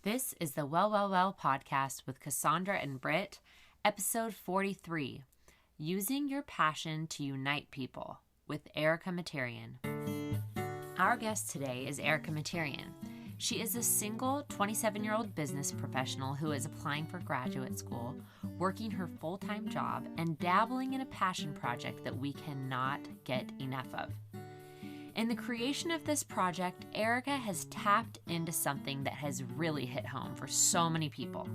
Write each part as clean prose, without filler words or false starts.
This is the Well, Well, Well podcast with Cassandra and Britt, episode 43, Using Your Passion to Unite People with Erica Materian. Our guest today is Erica Materian. She is a single 27-year-old business professional who is applying for graduate school, working her full-time job, and dabbling in a passion project that we cannot get enough of. In the creation of this project, Erica has tapped into something that has really hit home for so many people.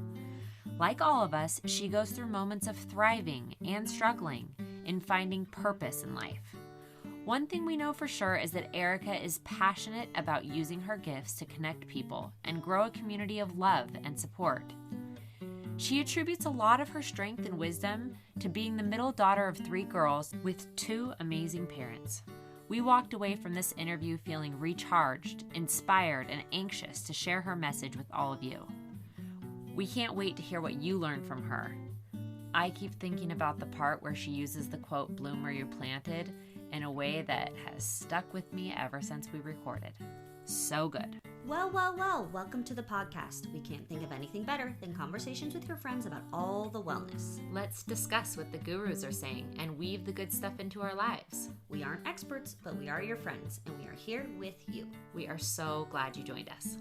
Like all of us, she goes through moments of thriving and struggling in finding purpose in life. One thing we know for sure is that Erica is passionate about using her gifts to connect people and grow a community of love and support. She attributes a lot of her strength and wisdom to being the middle daughter of 3 girls with 2 amazing parents. We walked away from this interview feeling recharged, inspired, and anxious to share her message with all of you. We can't wait to hear what you learned from her. I keep thinking about the part where she uses the quote, "Bloom where you're planted," in a way that has stuck with me ever since we recorded. So good. Well, welcome to the podcast. We can't think of anything better than conversations with your friends about all the wellness. Let's discuss what the gurus are saying and weave the good stuff into our lives. We aren't experts, but we are your friends, and we are here with you. We are so glad you joined us.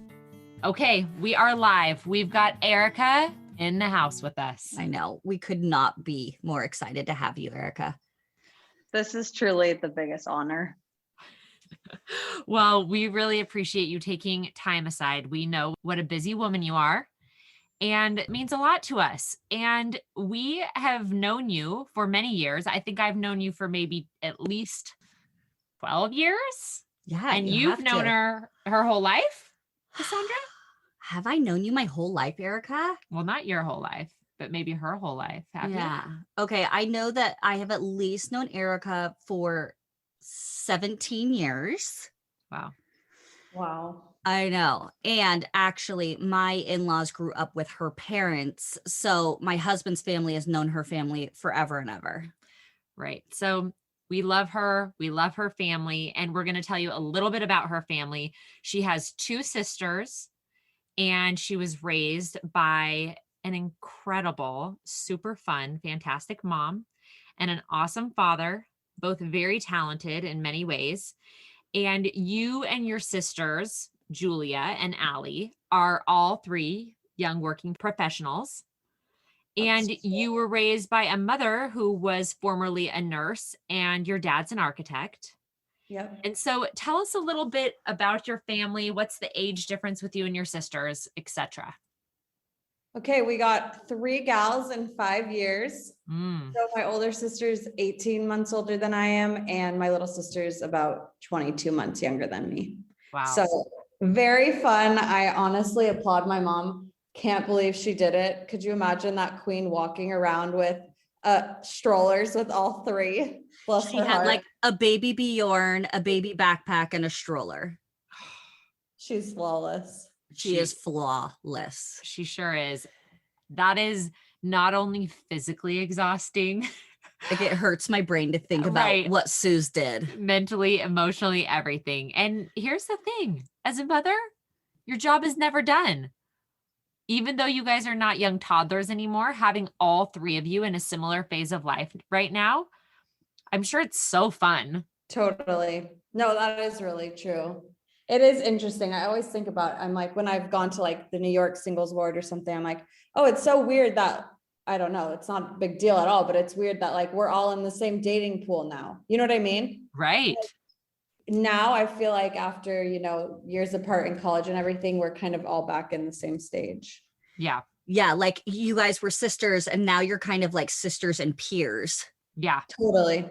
Okay, we are live. We've got Erica in the house with us. I know. We could not be more excited to have you, Erica. This is truly the biggest honor. Well, we really appreciate you taking time aside. We know what a busy woman you are, and it means a lot to us. And we have known you for many years. I think I've known you for maybe at least 12 years. Yeah. And you've known her whole life, Cassandra? Have I known you my whole life, Erica? Well, not your whole life, but maybe her whole life. Have you? Okay. I know that I have at least known Erica for 17 years. Wow. I know. And actually, my in-laws grew up with her parents. So my husband's family has known her family forever and ever. Right. So we love her. We love her family. And we're going to tell you a little bit about her family. She has 2 sisters, and she was raised by an incredible, super fun, fantastic mom and an awesome father, both very talented in many ways. And you and your sisters, Julia and Allie, are all 3 young working professionals. And you were raised by a mother who was formerly a nurse, and your dad's an architect. Yep. And so tell us a little bit about your family. What's the age difference with you and your sisters, etc.? Okay, we got 3 gals in 5 years. So my older sister's 18 months older than I am, and my little sister's about 22 months younger than me. Wow. So very fun. I honestly applaud my mom. Can't believe she did it. Could you imagine that queen walking around with strollers with all 3? Bless She her had heart. like a baby Bjorn, a baby backpack, and a stroller. She's flawless. She is flawless. She sure is. That is not only physically exhausting, Like, it hurts my brain to think about Right. what Suze did. mentally, emotionally, everything. And here's the thing. As a mother, your job is never done. Even though you guys are not young toddlers anymore, having all 3 of you in a similar phase of life right now, I'm sure it's so fun. Totally. No, that is really true. It is interesting. I always think about, I'm like, when I've gone to like the New York singles ward or something, I'm like, oh, it's so weird that, I don't know, it's not a big deal at all, but it's weird that like, we're all in the same dating pool now. You know what I mean? Right. Now I feel like after, years apart in college and everything, we're kind of all back in the same stage. Yeah. Yeah, like you guys were sisters, and now you're kind of like sisters and peers. Yeah. Totally.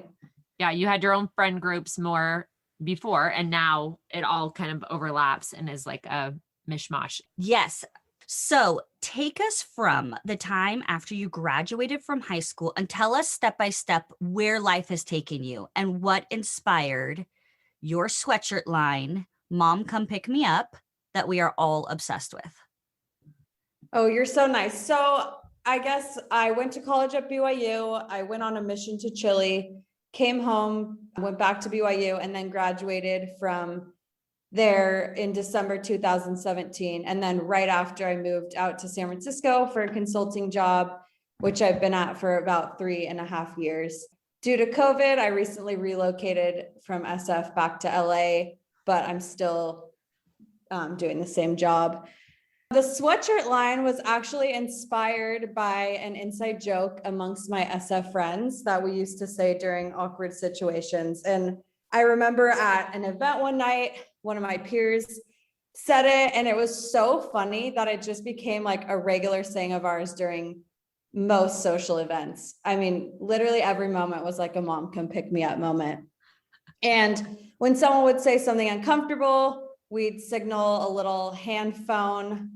Yeah. You had your own friend groups more before, and now it all kind of overlaps and is like a mishmash. Yes. So take us from the time after you graduated from high school and tell us step by step where life has taken you and what inspired your sweatshirt line, Mom Come Pick Me Up, that we are all obsessed with. Oh, you're so nice. So I guess I went to college at BYU. I went on a mission to Chile, came home, went back to BYU, and then graduated from there in December 2017. And then right after I moved out to San Francisco for a consulting job, which I've been at for about 3.5 years. Due to COVID, I recently relocated from SF back to LA, but I'm still doing the same job. The sweatshirt line was actually inspired by an inside joke amongst my SF friends that we used to say during awkward situations. And I remember at an event one night, one of my peers said it, and it was so funny that it just became like a regular saying of ours during most social events. I mean, literally every moment was like a mom come pick me up moment. And when someone would say something uncomfortable, we'd signal a little hand phone,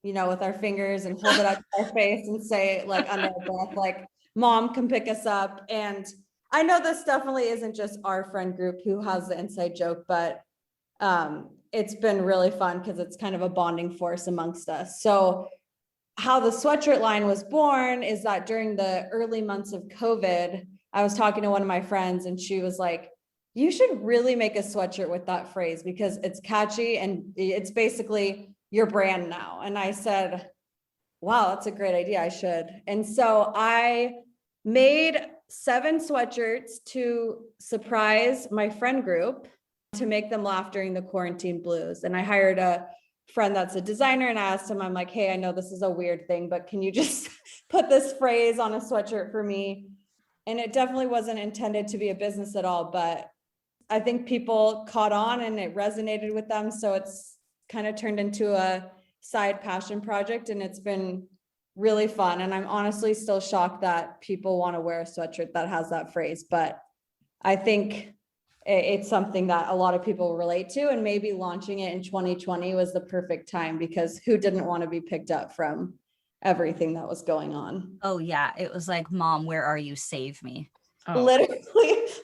with our fingers and hold it up to our face and say like under our breath, like, mom come pick us up. And I know this definitely isn't just our friend group who has the inside joke, but it's been really fun because it's kind of a bonding force amongst us. So how the sweatshirt line was born is that during the early months of COVID, I was talking to one of my friends and she was like, you should really make a sweatshirt with that phrase because it's catchy and it's basically your brand now. And I said, wow, that's a great idea. I should. And so I made 7 sweatshirts to surprise my friend group to make them laugh during the quarantine blues. And I hired a friend that's a designer and I asked him, I'm like, hey, I know this is a weird thing, but can you just put this phrase on a sweatshirt for me? And it definitely wasn't intended to be a business at all, but I think people caught on and it resonated with them. So it's kind of turned into a side passion project and it's been really fun. And I'm honestly still shocked that people want to wear a sweatshirt that has that phrase, but I think it's something that a lot of people relate to, and maybe launching it in 2020 was the perfect time because who didn't want to be picked up from everything that was going on? Oh yeah. It was like, mom, where are you? Save me. Oh. Literally,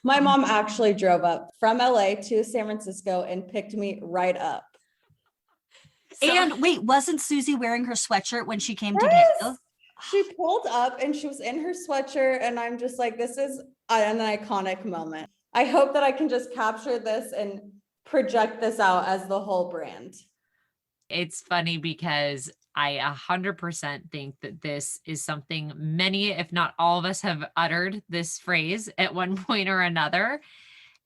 my mom actually drove up from LA to San Francisco and picked me right up. And wait, wasn't Susie wearing her sweatshirt when she came to get you? She pulled up and she was in her sweatshirt and I'm just like, this is an iconic moment. I hope that I can just capture this and project this out as the whole brand. It's funny because I 100% think that this is something many, if not all of us, have uttered this phrase at one point or another.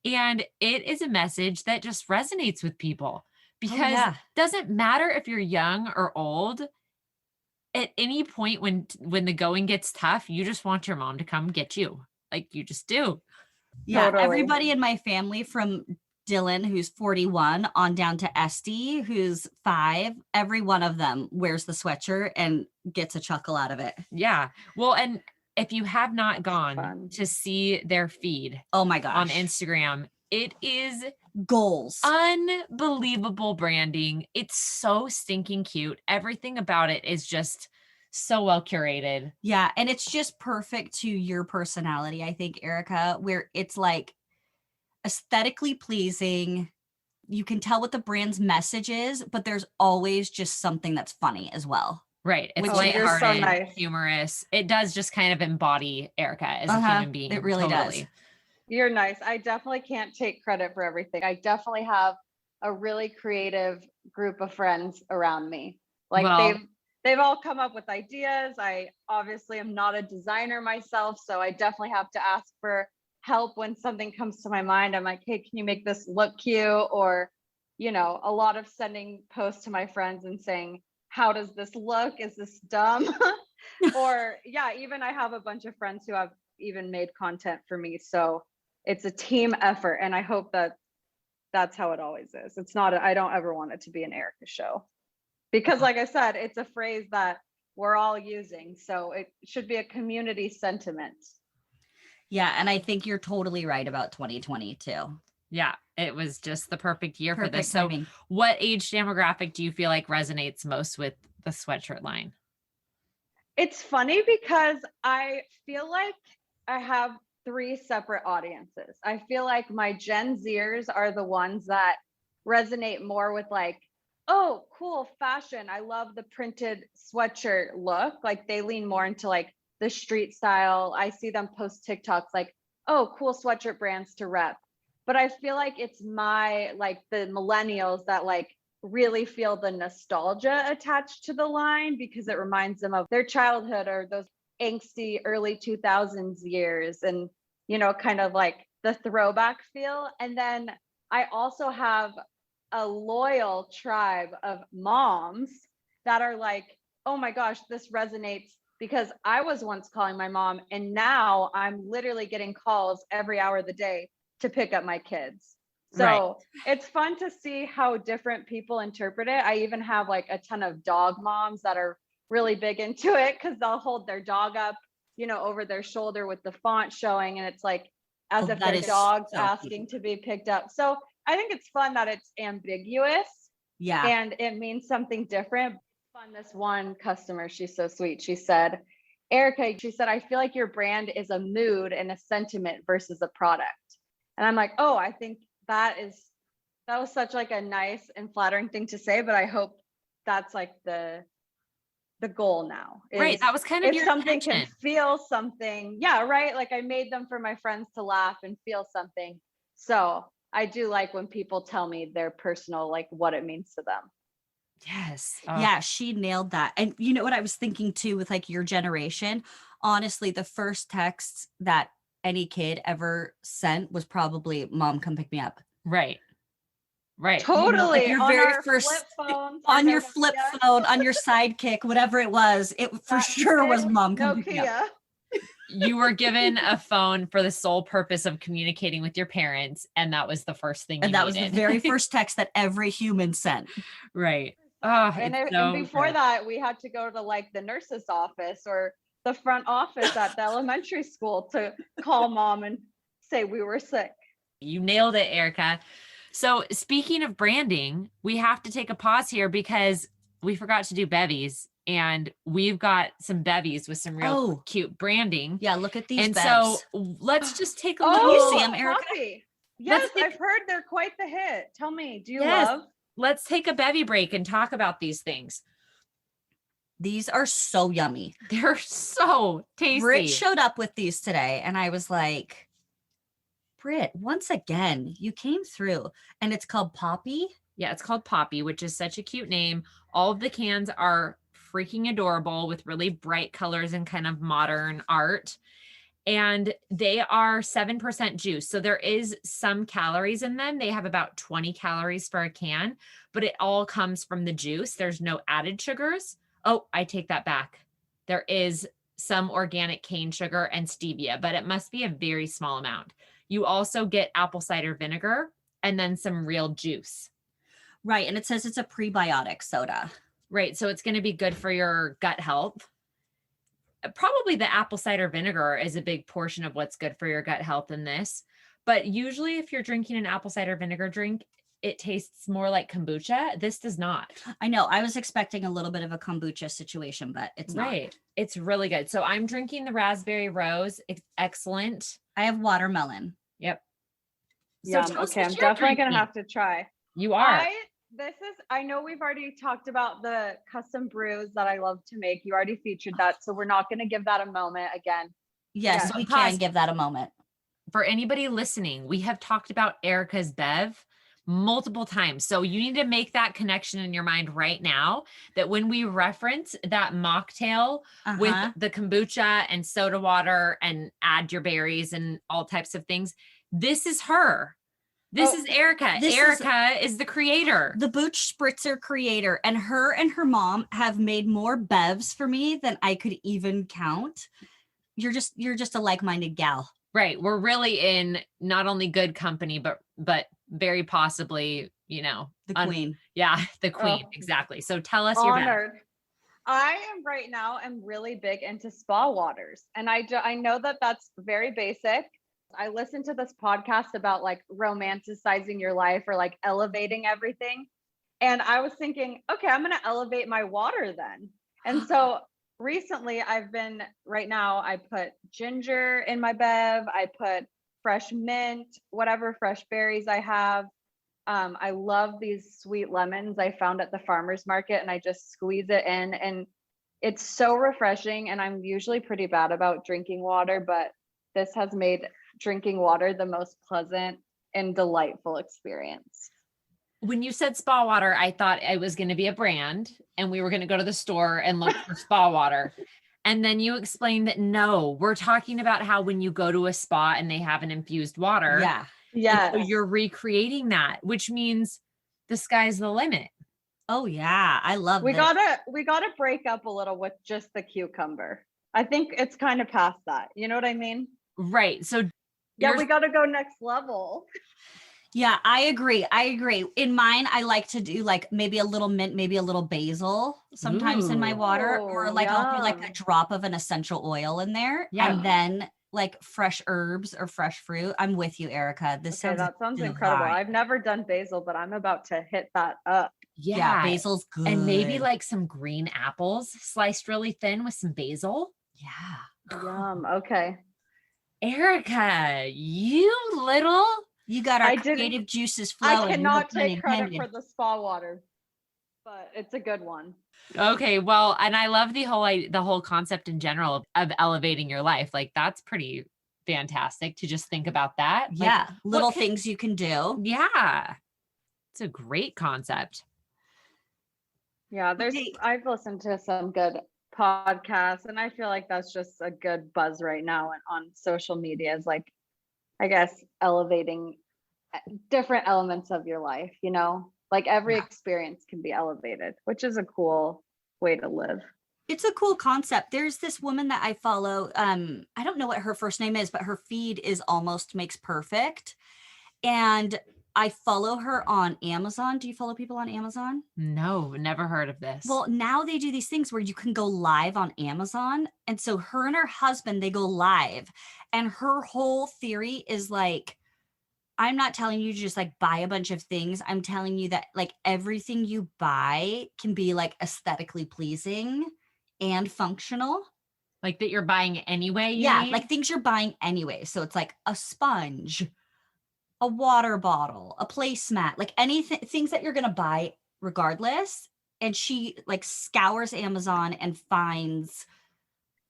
And it is a message that just resonates with people because it doesn't matter if you're young or old. At any point when the going gets tough, you just want your mom to come get you. Like you just do. Yeah. Totally. Everybody in my family from Dylan, who's 41, on down to Esty, who's 5, every one of them wears the sweatshirt and gets a chuckle out of it. Yeah. Well, and if you have not gone to see their feed, oh my gosh, on Instagram, it is goals. Unbelievable branding. It's so stinking cute. Everything about it is just so well curated. Yeah. And it's just perfect to your personality, I think, Erica, where it's like aesthetically pleasing. You can tell what the brand's message is, but there's always just something that's funny as well. Right. It's lighthearted, so nice. Humorous. It does just kind of embody Erica as a human being. It really does. You're nice. I definitely can't take credit for everything. I definitely have a really creative group of friends around me. Like they've all come up with ideas. I obviously am not a designer myself, so I definitely have to ask for help when something comes to my mind. I'm like, hey, can you make this look cute? Or, a lot of sending posts to my friends and saying, how does this look? Is this dumb? Or even I have a bunch of friends who have even made content for me. So it's a team effort. And I hope that that's how it always is. It's not, I don't ever want it to be an Erica show because like I said, it's a phrase that we're all using. So it should be a community sentiment. Yeah. And I think you're totally right about 2020 too. Yeah. It was just the perfect year for this. Timing. So what age demographic do you feel like resonates most with the sweatshirt line? It's funny because I feel like I have 3 separate audiences. I feel like my Gen Zers are the ones that resonate more with like, oh, cool fashion. I love the printed sweatshirt look. Like they lean more into like the street style. I see them post TikToks like, oh, cool sweatshirt brands to rep. but I feel like it's like the millennials that like really feel the nostalgia attached to the line because it reminds them of their childhood or those angsty early 2000s years, and kind of like the throwback feel. And then I also have a loyal tribe of moms that are like, oh my gosh, this resonates because I was once calling my mom and now I'm literally getting calls every hour of the day to pick up my kids. So it's fun to see how different people interpret it. I even have like a ton of dog moms that are really big into it because they'll hold their dog up, over their shoulder with the font showing. And it's like, as if their dog's asking to be picked up. So I think it's fun that it's ambiguous. Yeah. And it means something different. Fun. This one customer, she's so sweet. She said, Erica, she said, I feel like your brand is a mood and a sentiment versus a product. And I'm like, oh, I think that was such like a nice and flattering thing to say, but I hope that's like the goal now. Right. That was kind of your something intention. Can feel something. Yeah. Right. Like I made them for my friends to laugh and feel something. So I do like when people tell me their personal, like what it means to them. Yes. Yeah, she nailed that. And you know what I was thinking too with like your generation? Honestly, the first text that any kid ever sent was probably mom, come pick me up. Right. Right. Totally. Like your on very our first flip phones, on your flip phone, on your Sidekick, whatever it was, it for sure was mom, come pick me up. You were given a phone for the sole purpose of communicating with your parents, and that was the first thing. And that was the very first text that every human sent. Right. And before that, we had to go to like the nurse's office or the front office at the elementary school to call mom and say we were sick. You nailed it, Erica. So speaking of branding, we have to take a pause here because we forgot to do bevies, and we've got some bevies with some real cute branding. Yeah, look at these. And bevs. So let's just take a look. Can you see them, Erica? Coffee. Yes, I've heard they're quite the hit. Tell me, do you love? Let's take a bevy break and talk about these things. These are so yummy. They're so tasty. Britt showed up with these today and I was like, Britt, once again, you came through. And it's called Poppy. Yeah, it's called Poppy, which is such a cute name. All of the cans are freaking adorable with really bright colors and kind of modern art. And they are 7% juice. So there is some calories in them. They have about 20 calories for a can, but it all comes from the juice. There's no added sugars. Oh, I take that back. There is some organic cane sugar and stevia, but it must be a very small amount. You also get apple cider vinegar and then some real juice. Right. And it says it's a prebiotic soda. Right. So it's going to be good for your gut health. Probably the apple cider vinegar is a big portion of what's good for your gut health in this. But usually if you're drinking an apple cider vinegar drink, it tastes more like kombucha. This does not. I know. I was expecting a little bit of a kombucha situation, but it's not. Right. It's really good. So I'm drinking the raspberry rose. It's excellent. I have watermelon. Yep. Yeah. So okay. I'm definitely going to have to try. You are. I know we've already talked about the custom brews that I love to make. You already featured that. So we're not going to give that a moment again. Yes, we can give that a moment. For anybody listening, we have talked about Erica's Bev multiple times. So you need to make that connection in your mind right now that when we reference that mocktail with the kombucha and soda water and add your berries and all types of things, this is her. This is Erica. Erica is the creator. The Booch Spritzer creator. And her mom have made more bevs for me than I could even count. You're just a like-minded gal. Right. We're really in not only good company, but very possibly, the queen. Yeah, the queen. Exactly. So tell us Honored. your bev. I am right now, I'm really big into spa waters. And I know that that's very basic. I listened to this podcast about like romanticizing your life or like elevating everything. And I was thinking, okay, I'm going to elevate my water then. And so recently I put ginger in my bev. I put fresh mint, whatever fresh berries I have. I love these sweet lemons I found at the farmer's market and I just squeeze it in and it's so refreshing. And I'm usually pretty bad about drinking water, but this has made drinking water the most pleasant and delightful experience. When you said spa water, I thought it was going to be a brand and we were going to go to the store and look for spa water. And then you explained that no, we're talking about how when you go to a spa and they have an infused water. Yeah. Yeah. So you're recreating that, which means the sky's the limit. Oh yeah. I love We that. gotta break up a little with just the cucumber. I think it's kind of past that. You know what I mean? Right. So yeah, we gotta go next level. Yeah, I agree. In mine, I like to do like maybe a little mint, maybe a little basil sometimes in my water, or like I'll do like a drop of an essential oil in there, and then like fresh herbs or fresh fruit. I'm with you, Erica. That sounds incredible. I've never done basil, but I'm about to hit that up. Yeah, basil's good. And maybe like some green apples sliced really thin with some basil. Yeah. Yum. Okay. Erica, you got our creative juices flowing. I cannot take credit for the spa water, but it's a good one. Okay, well, and I love the whole concept in general of elevating your life. Like that's pretty fantastic to just think about that. Yeah, like, little things you can do. Yeah, it's a great concept. Yeah, I've listened to some good podcasts, and I feel like that's just a good buzz right now on social media, is like, I guess, elevating different elements of your life, you know, like every experience can be elevated, which is a cool way to live. It's a cool concept. There's this woman that I follow. I don't know what her first name is, but her feed is Almost Makes Perfect. And I follow her on Amazon. Do you follow people on Amazon? No, never heard of this. Well, now they do these things where you can go live on Amazon. And so her and her husband, they go live. And her whole theory is like, I'm not telling you to just like buy a bunch of things. I'm telling you that like everything you buy can be like aesthetically pleasing and functional. Like that you're buying anyway? Like things you're buying anyway. So it's like a sponge, a water bottle, a placemat, like anything, things that you're going to buy regardless. And she like scours Amazon and finds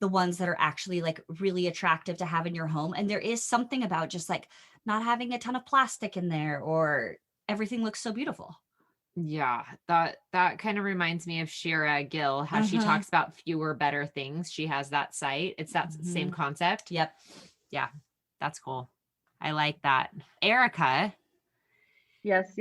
the ones that are actually like really attractive to have in your home. And there is something about just like not having a ton of plastic in there, or everything looks so beautiful. Yeah, that kind of reminds me of Shira Gill, how she talks about fewer, better things. She has that site. It's that same concept. Yep. Yeah, that's cool. I like that. Erica. Yes.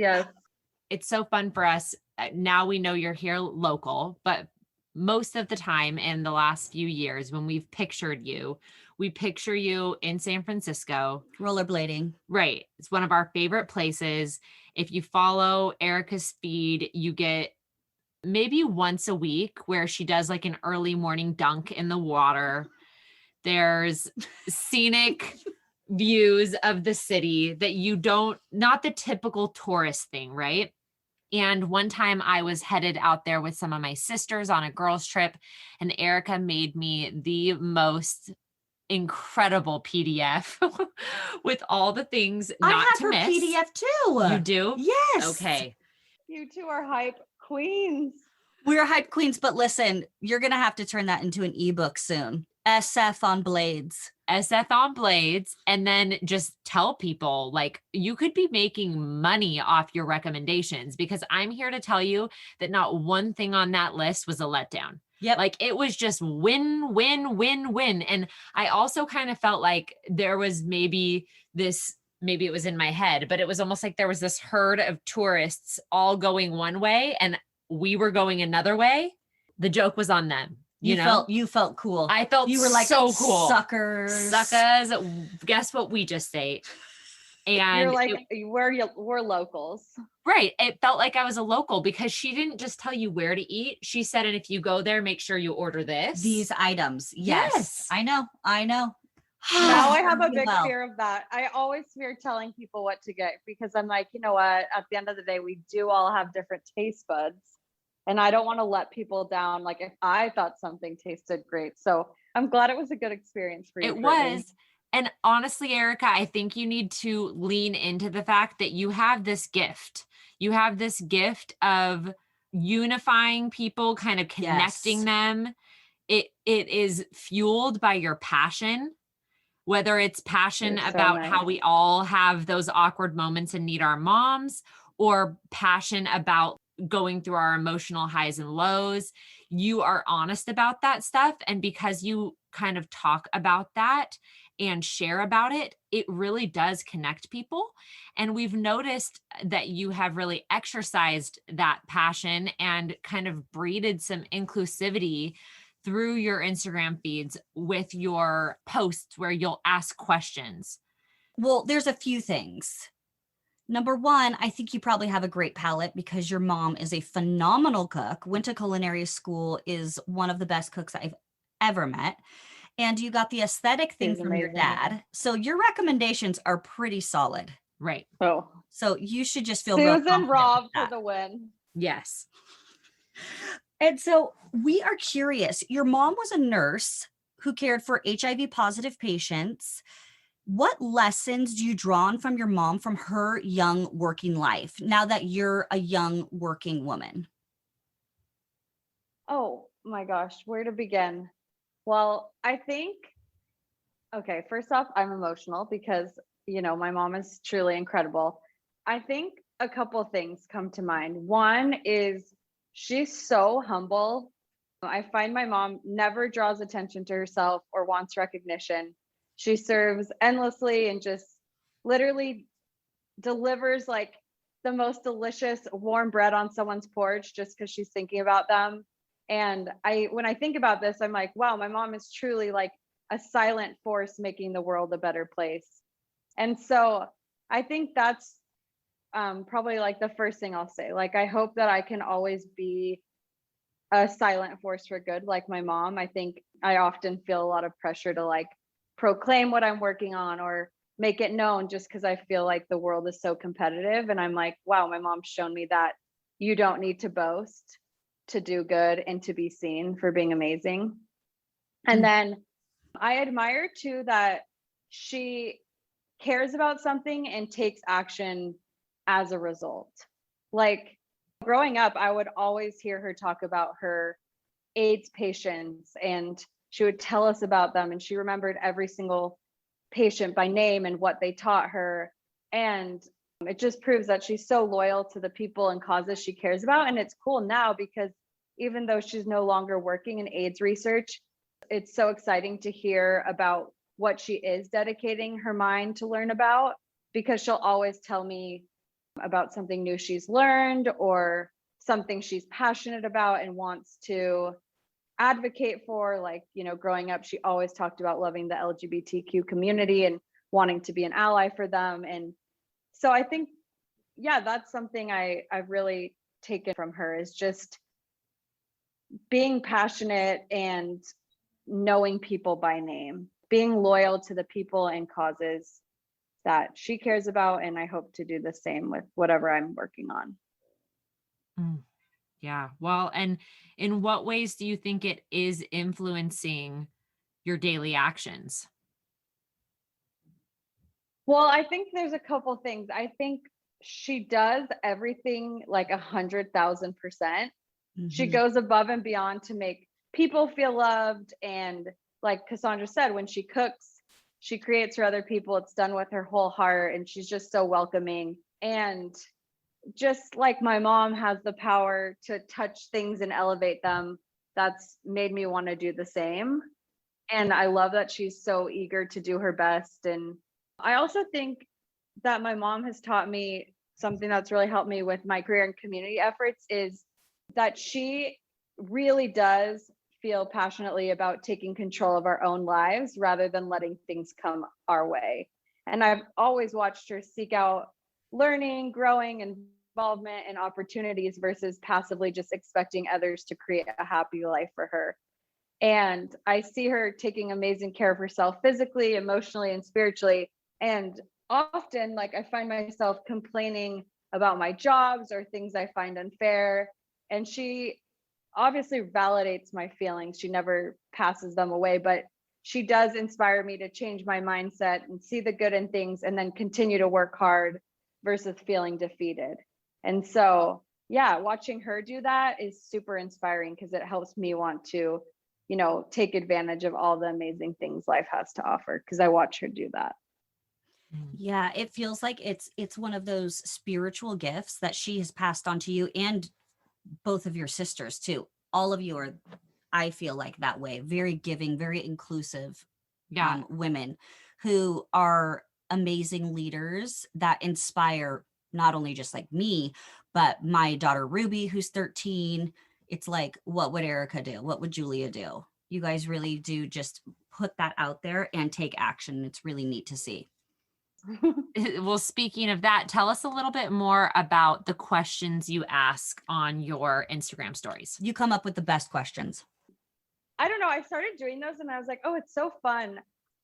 It's so fun for us. Now we know you're here local, but most of the time in the last few years when we've pictured you, we picture you in San Francisco. Rollerblading. Right. It's one of our favorite places. If you follow Erica's feed, you get maybe once a week where she does like an early morning dunk in the water. There's scenic views of the city that not the typical tourist thing, right? And one time I was headed out there with some of my sisters on a girls' trip, and Erica made me the most incredible PDF with all the things not to miss. I have her PDF too. You do? Yes. Okay. You two are hype queens. We're hype queens, but listen, you're going to have to turn that into an ebook soon. SF on Blades. SF on Blades. And then just tell people, like, you could be making money off your recommendations, because I'm here to tell you that not one thing on that list was a letdown. Yep. Like it was just win, win, win, win. And I also kind of felt like there was maybe it was in my head, but it was almost like there was this herd of tourists all going one way and we were going another way. The joke was on them. You felt cool. I felt you were like so cool. Suckers. Guess what we just ate? And you're like, we're locals. Right. It felt like I was a local because she didn't just tell you where to eat. She said, and if you go there, make sure you order these items. Yes. I know. Now I have a big fear of that. I always fear telling people what to get because I'm like, you know what? At the end of the day, we do all have different taste buds. And I don't want to let people down. Like if I thought something tasted great. So I'm glad it was a good experience for you. It was. And honestly, Erica, I think you need to lean into the fact that you have this gift. You have this gift of unifying people, kind of connecting them. It is fueled by your passion. whether it's passion You're so about nice. how we all have those awkward moments and need our moms, or passion about going through our emotional highs and lows. You are honest about that stuff. And because you kind of talk about that and share about it, it really does connect people. And we've noticed that you have really exercised that passion and kind of breeded some inclusivity through your Instagram feeds with your posts where you'll ask questions. Well, there's a few things. Number one, I think you probably have a great palate because your mom is a phenomenal cook. Went to culinary school, is one of the best cooks I've ever met. And you got the aesthetic thing She's from your amazing. dad. So your recommendations are pretty solid. Right. Oh, So you should just feel real Susan confident Robb with for that. the win. Yes. And so we are curious. Your mom was a nurse who cared for HIV positive patients. What lessons do you draw on from your mom from her young working life now that you're a young working woman? Oh my gosh, where to begin? Well, I think, okay, first off, I'm emotional because, my mom is truly incredible. I think a couple things come to mind. One is she's so humble. I find my mom never draws attention to herself or wants recognition. She serves endlessly and just literally delivers like the most delicious warm bread on someone's porch just because she's thinking about them. And when I think about this, I'm like, wow, my mom is truly like a silent force making the world a better place. And so I think that's probably like the first thing I'll say. Like, I hope that I can always be a silent force for good, like my mom. I think I often feel a lot of pressure to like proclaim what I'm working on or make it known just because I feel like the world is so competitive. And I'm like, wow, my mom's shown me that you don't need to boast to do good and to be seen for being amazing. And then I admire too that she cares about something and takes action as a result. Like growing up, I would always hear her talk about her AIDS patients and she would tell us about them. And she remembered every single patient by name and what they taught her. And it just proves that she's so loyal to the people and causes she cares about. And it's cool now because even though she's no longer working in AIDS research, it's so exciting to hear about what she is dedicating her mind to learn about, because she'll always tell me about something new she's learned or something she's passionate about and wants to advocate for. Like, growing up, she always talked about loving the LGBTQ community and wanting to be an ally for them. And so I think, yeah, that's something I've really taken from her, is just being passionate and knowing people by name, being loyal to the people and causes that she cares about. And I hope to do the same with whatever I'm working on. Yeah. Well, and in what ways do you think it is influencing your daily actions? Well, I think there's a couple things. I think she does everything like 100,000%. She goes above and beyond to make people feel loved. And like Cassandra said, when she cooks, she creates for other people. It's done with her whole heart. And she's just so welcoming. And just like my mom has the power to touch things and elevate them, that's made me want to do the same. And I love that she's so eager to do her best. And I also think that my mom has taught me something that's really helped me with my career and community efforts, is that she really does feel passionately about taking control of our own lives rather than letting things come our way. And I've always watched her seek out learning, growing, involvement, and opportunities versus passively just expecting others to create a happy life for her. And I see her taking amazing care of herself physically, emotionally, and spiritually. And often, like, I find myself complaining about my jobs or things I find unfair. And she obviously validates my feelings. She never passes them away, but she does inspire me to change my mindset and see the good in things and then continue to work hard versus feeling defeated. And so, yeah, watching her do that is super inspiring because it helps me want to take advantage of all the amazing things life has to offer, because I watch her do that. Yeah, it feels like it's one of those spiritual gifts that she has passed on to you and both of your sisters too. All of you are, I feel like, that way, very giving, very inclusive women who are amazing leaders that inspire not only just like me, but my daughter Ruby, who's 13. It's like, what would Erica do? What would Julia do? You guys really do just put that out there and take action. It's really neat to see. Well, speaking of that, tell us a little bit more about the questions you ask on your Instagram stories. You come up with the best questions. I don't know. I started doing those and I was like, oh, it's so fun.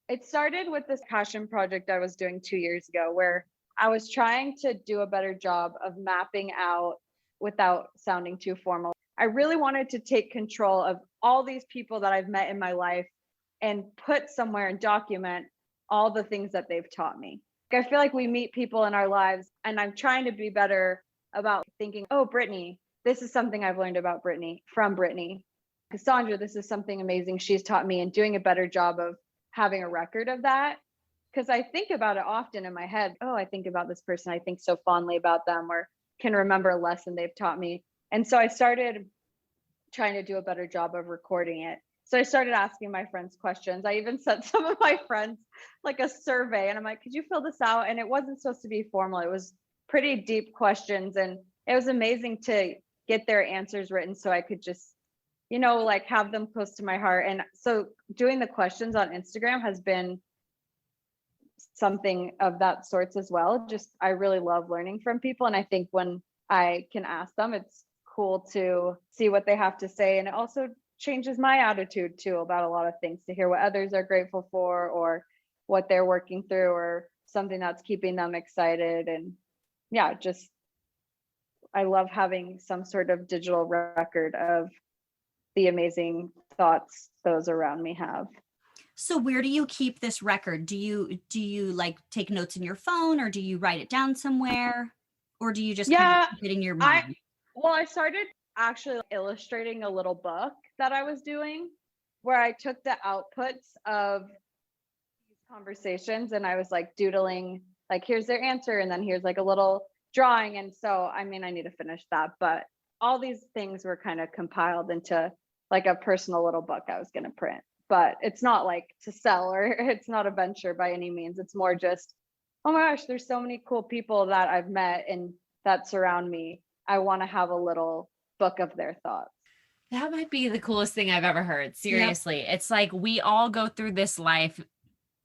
It started with this passion project I was doing 2 years ago, where I was trying to do a better job of mapping out without sounding too formal. I really wanted to take control of all these people that I've met in my life and put somewhere and document all the things that they've taught me. I feel like we meet people in our lives, and I'm trying to be better about thinking, oh, Brittany, this is something I've learned about Brittany from Brittany. Cassandra, this is something amazing she's taught me, and doing a better job of having a record of that. Because I think about it often in my head. Oh, I think about this person. I think so fondly about them, or can remember a lesson they've taught me. And so I started trying to do a better job of recording it. So I started asking my friends questions. I even sent some of my friends like a survey, and I'm like, could you fill this out? And it wasn't supposed to be formal. It was pretty deep questions, and it was amazing to get their answers written so I could just, like have them close to my heart. And so doing the questions on Instagram has been something of that sorts as well. Just, I really love learning from people. And I think when I can ask them, it's cool to see what they have to say. And it also changes my attitude too about a lot of things, to hear what others are grateful for, or what they're working through, or something that's keeping them excited. And yeah, just, I love having some sort of digital record of the amazing thoughts those around me have. So where do you keep this record? Do you like take notes in your phone, or do you write it down somewhere, or do you just kind of keep it in your mind? I started actually illustrating a little book that I was doing, where I took the outputs of these conversations and I was like doodling, like, here's their answer, and then here's like a little drawing. And so, I mean, I need to finish that, but all these things were kind of compiled into like a personal little book I was going to print. But it's not like to sell, or it's not a venture by any means. It's more just, oh my gosh, there's so many cool people that I've met and that surround me. I want to have a little book of their thoughts. That might be the coolest thing I've ever heard. Seriously. Yep. It's like we all go through this life,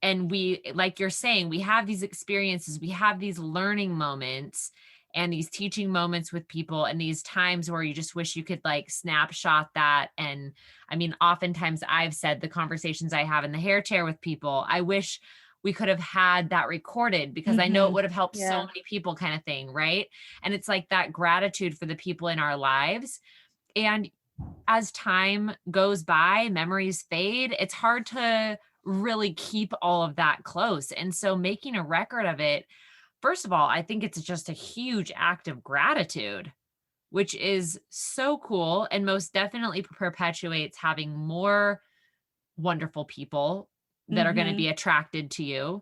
and we, like you're saying, we have these experiences, we have these learning moments and these teaching moments with people, and these times where you just wish you could like snapshot that. And I mean, oftentimes I've said the conversations I have in the hair chair with people, I wish we could have had that recorded, because I know it would have helped so many people, kind of thing. Right. And it's like that gratitude for the people in our lives. And as time goes by, memories fade. It's hard to really keep all of that close. And so making a record of it, first of all, I think it's just a huge act of gratitude, which is so cool, and most definitely perpetuates having more wonderful people that are going to be attracted to you,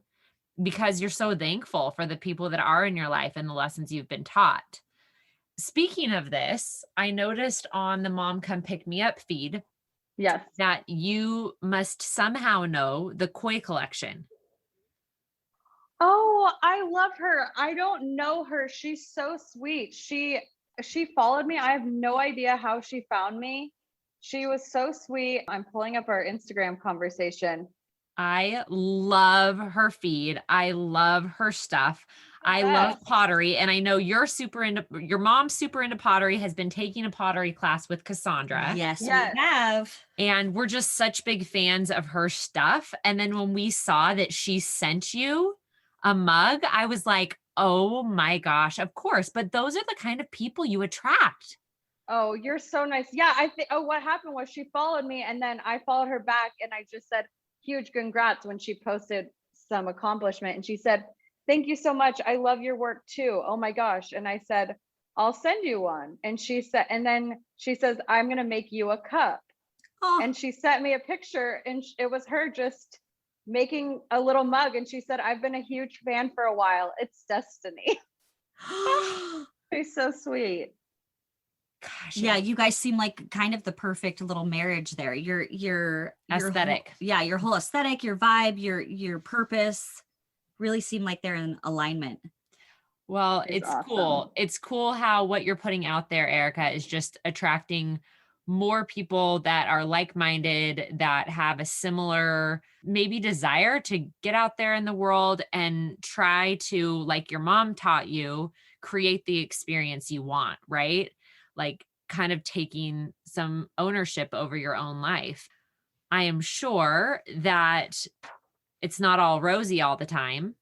because you're so thankful for the people that are in your life and the lessons you've been taught. Speaking of this, I noticed on the Mom Come Pick Me Up feed that you must somehow know the Koi collection. Oh, I love her. I don't know her. She's so sweet. She followed me. I have no idea how she found me. She was so sweet. I'm pulling up our Instagram conversation. I love her feed. I love her stuff. I love pottery. And I know your mom's super into pottery, has been taking a pottery class with Cassandra. Yes, we have. And we're just such big fans of her stuff. And then when we saw that she sent you a mug, I was like, oh my gosh, of course. But those are the kind of people you attract. Oh, you're so nice. Yeah, I think, what happened was she followed me, and then I followed her back, and I just said, huge congrats when she posted some accomplishment. And she said, thank you so much. I love your work too. Oh my gosh. And I said, I'll send you one. And she said, and then she says, I'm going to make you a cup. Oh. And she sent me a picture, and it was her just making a little mug. And she said, I've been a huge fan for a while. It's destiny. She's so sweet. Gosh, yeah, you guys seem like kind of the perfect little marriage there. Your aesthetic. Your whole aesthetic, your vibe, your purpose really seem like they're in alignment. Well, it's awesome. cool. It's cool how what you're putting out there, Erica, is just attracting more people that are like-minded, that have a similar maybe desire to get out there in the world and try to, like your mom taught you, create the experience you want, right? Like kind of taking some ownership over your own life. I am sure that it's not all rosy all the time.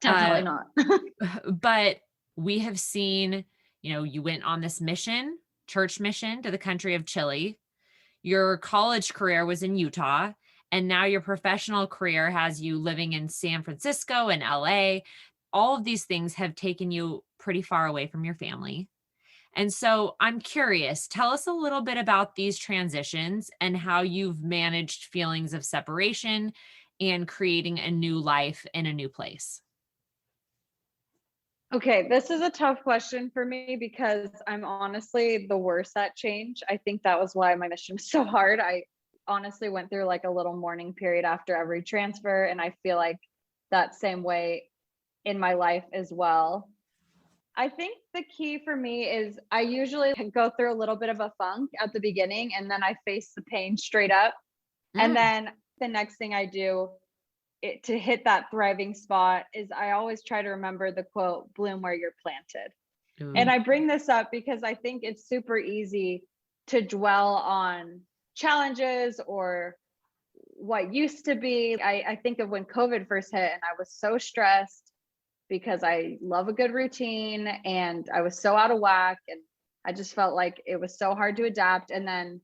Definitely not. But we have seen, you went on this mission, church mission to the country of Chile. Your college career was in Utah, and now your professional career has you living in San Francisco and LA. All of these things have taken you pretty far away from your family. And so I'm curious, tell us a little bit about these transitions and how you've managed feelings of separation and creating a new life in a new place. Okay, this is a tough question for me because I'm honestly the worst at change. I think that was why my mission was so hard. I honestly went through like a little mourning period after every transfer, and I feel like that same way in my life as well. I think the key for me is I usually go through a little bit of a funk at the beginning, and then I face the pain straight up. And then the next thing I do to hit that thriving spot is I always try to remember the quote, bloom where you're planted. And I bring this up because I think it's super easy to dwell on challenges or what used to be. I think of when COVID first hit, and I was so stressed because I love a good routine, and I was so out of whack, and I just felt like it was so hard to adapt. And then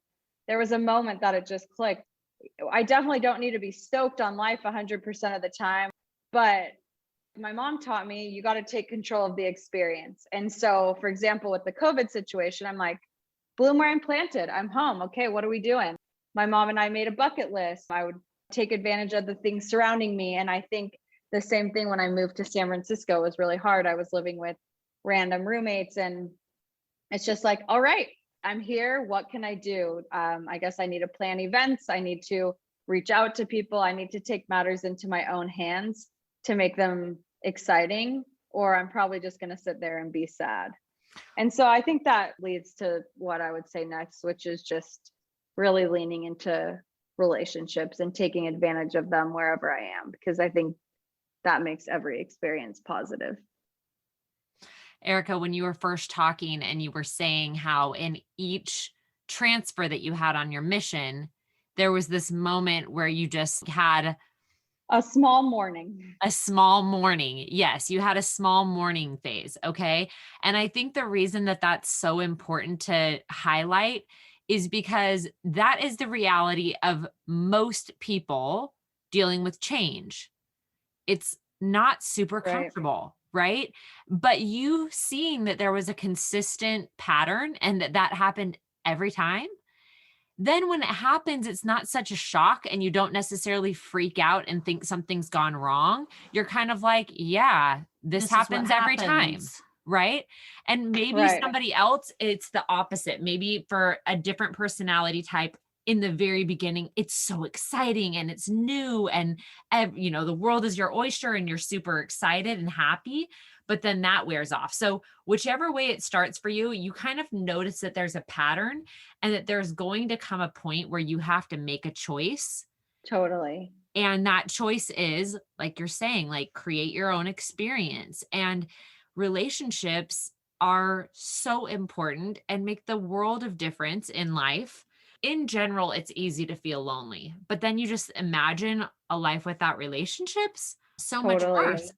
there was a moment that it just clicked. I definitely don't need to be stoked on life 100% of the time, but my mom taught me you got to take control of the experience. And so, for example, with the COVID situation, I'm like, bloom where I'm planted. I'm home. Okay, what are we doing? My mom and I made a bucket list. I would take advantage of the things surrounding me. And I think the same thing when I moved to San Francisco was really hard. I was living with random roommates, and it's just like, all right, I'm here. What can I do? I guess I need to plan events. I need to reach out to people. I need to take matters into my own hands to make them exciting, or I'm probably just going to sit there and be sad. And so I think that leads to what I would say next, which is just really leaning into relationships and taking advantage of them wherever I am, because I think that makes every experience positive. Erica, when you were first talking and you were saying how in each transfer that you had on your mission, there was this moment where you just had a small mourning. Yes, you had a small mourning phase. Okay. And I think the reason that that's so important to highlight is because that is the reality of most people dealing with change. It's not super comfortable. Right. But you seeing that there was a consistent pattern and that happened every time, then when it happens, it's not such a shock and you don't necessarily freak out and think something's gone wrong. You're kind of like, yeah, this happens every time. Right. And maybe somebody else, it's the opposite. Maybe for a different personality type, in the very beginning, it's so exciting and it's new and, the world is your oyster and you're super excited and happy, but then that wears off. So whichever way it starts for you, you kind of notice that there's a pattern and that there's going to come a point where you have to make a choice. Totally. And that choice is, like you're saying, like create your own experience. And relationships are so important and make the world of difference in life. In general, it's easy to feel lonely, but then you just imagine a life without relationships, so much worse.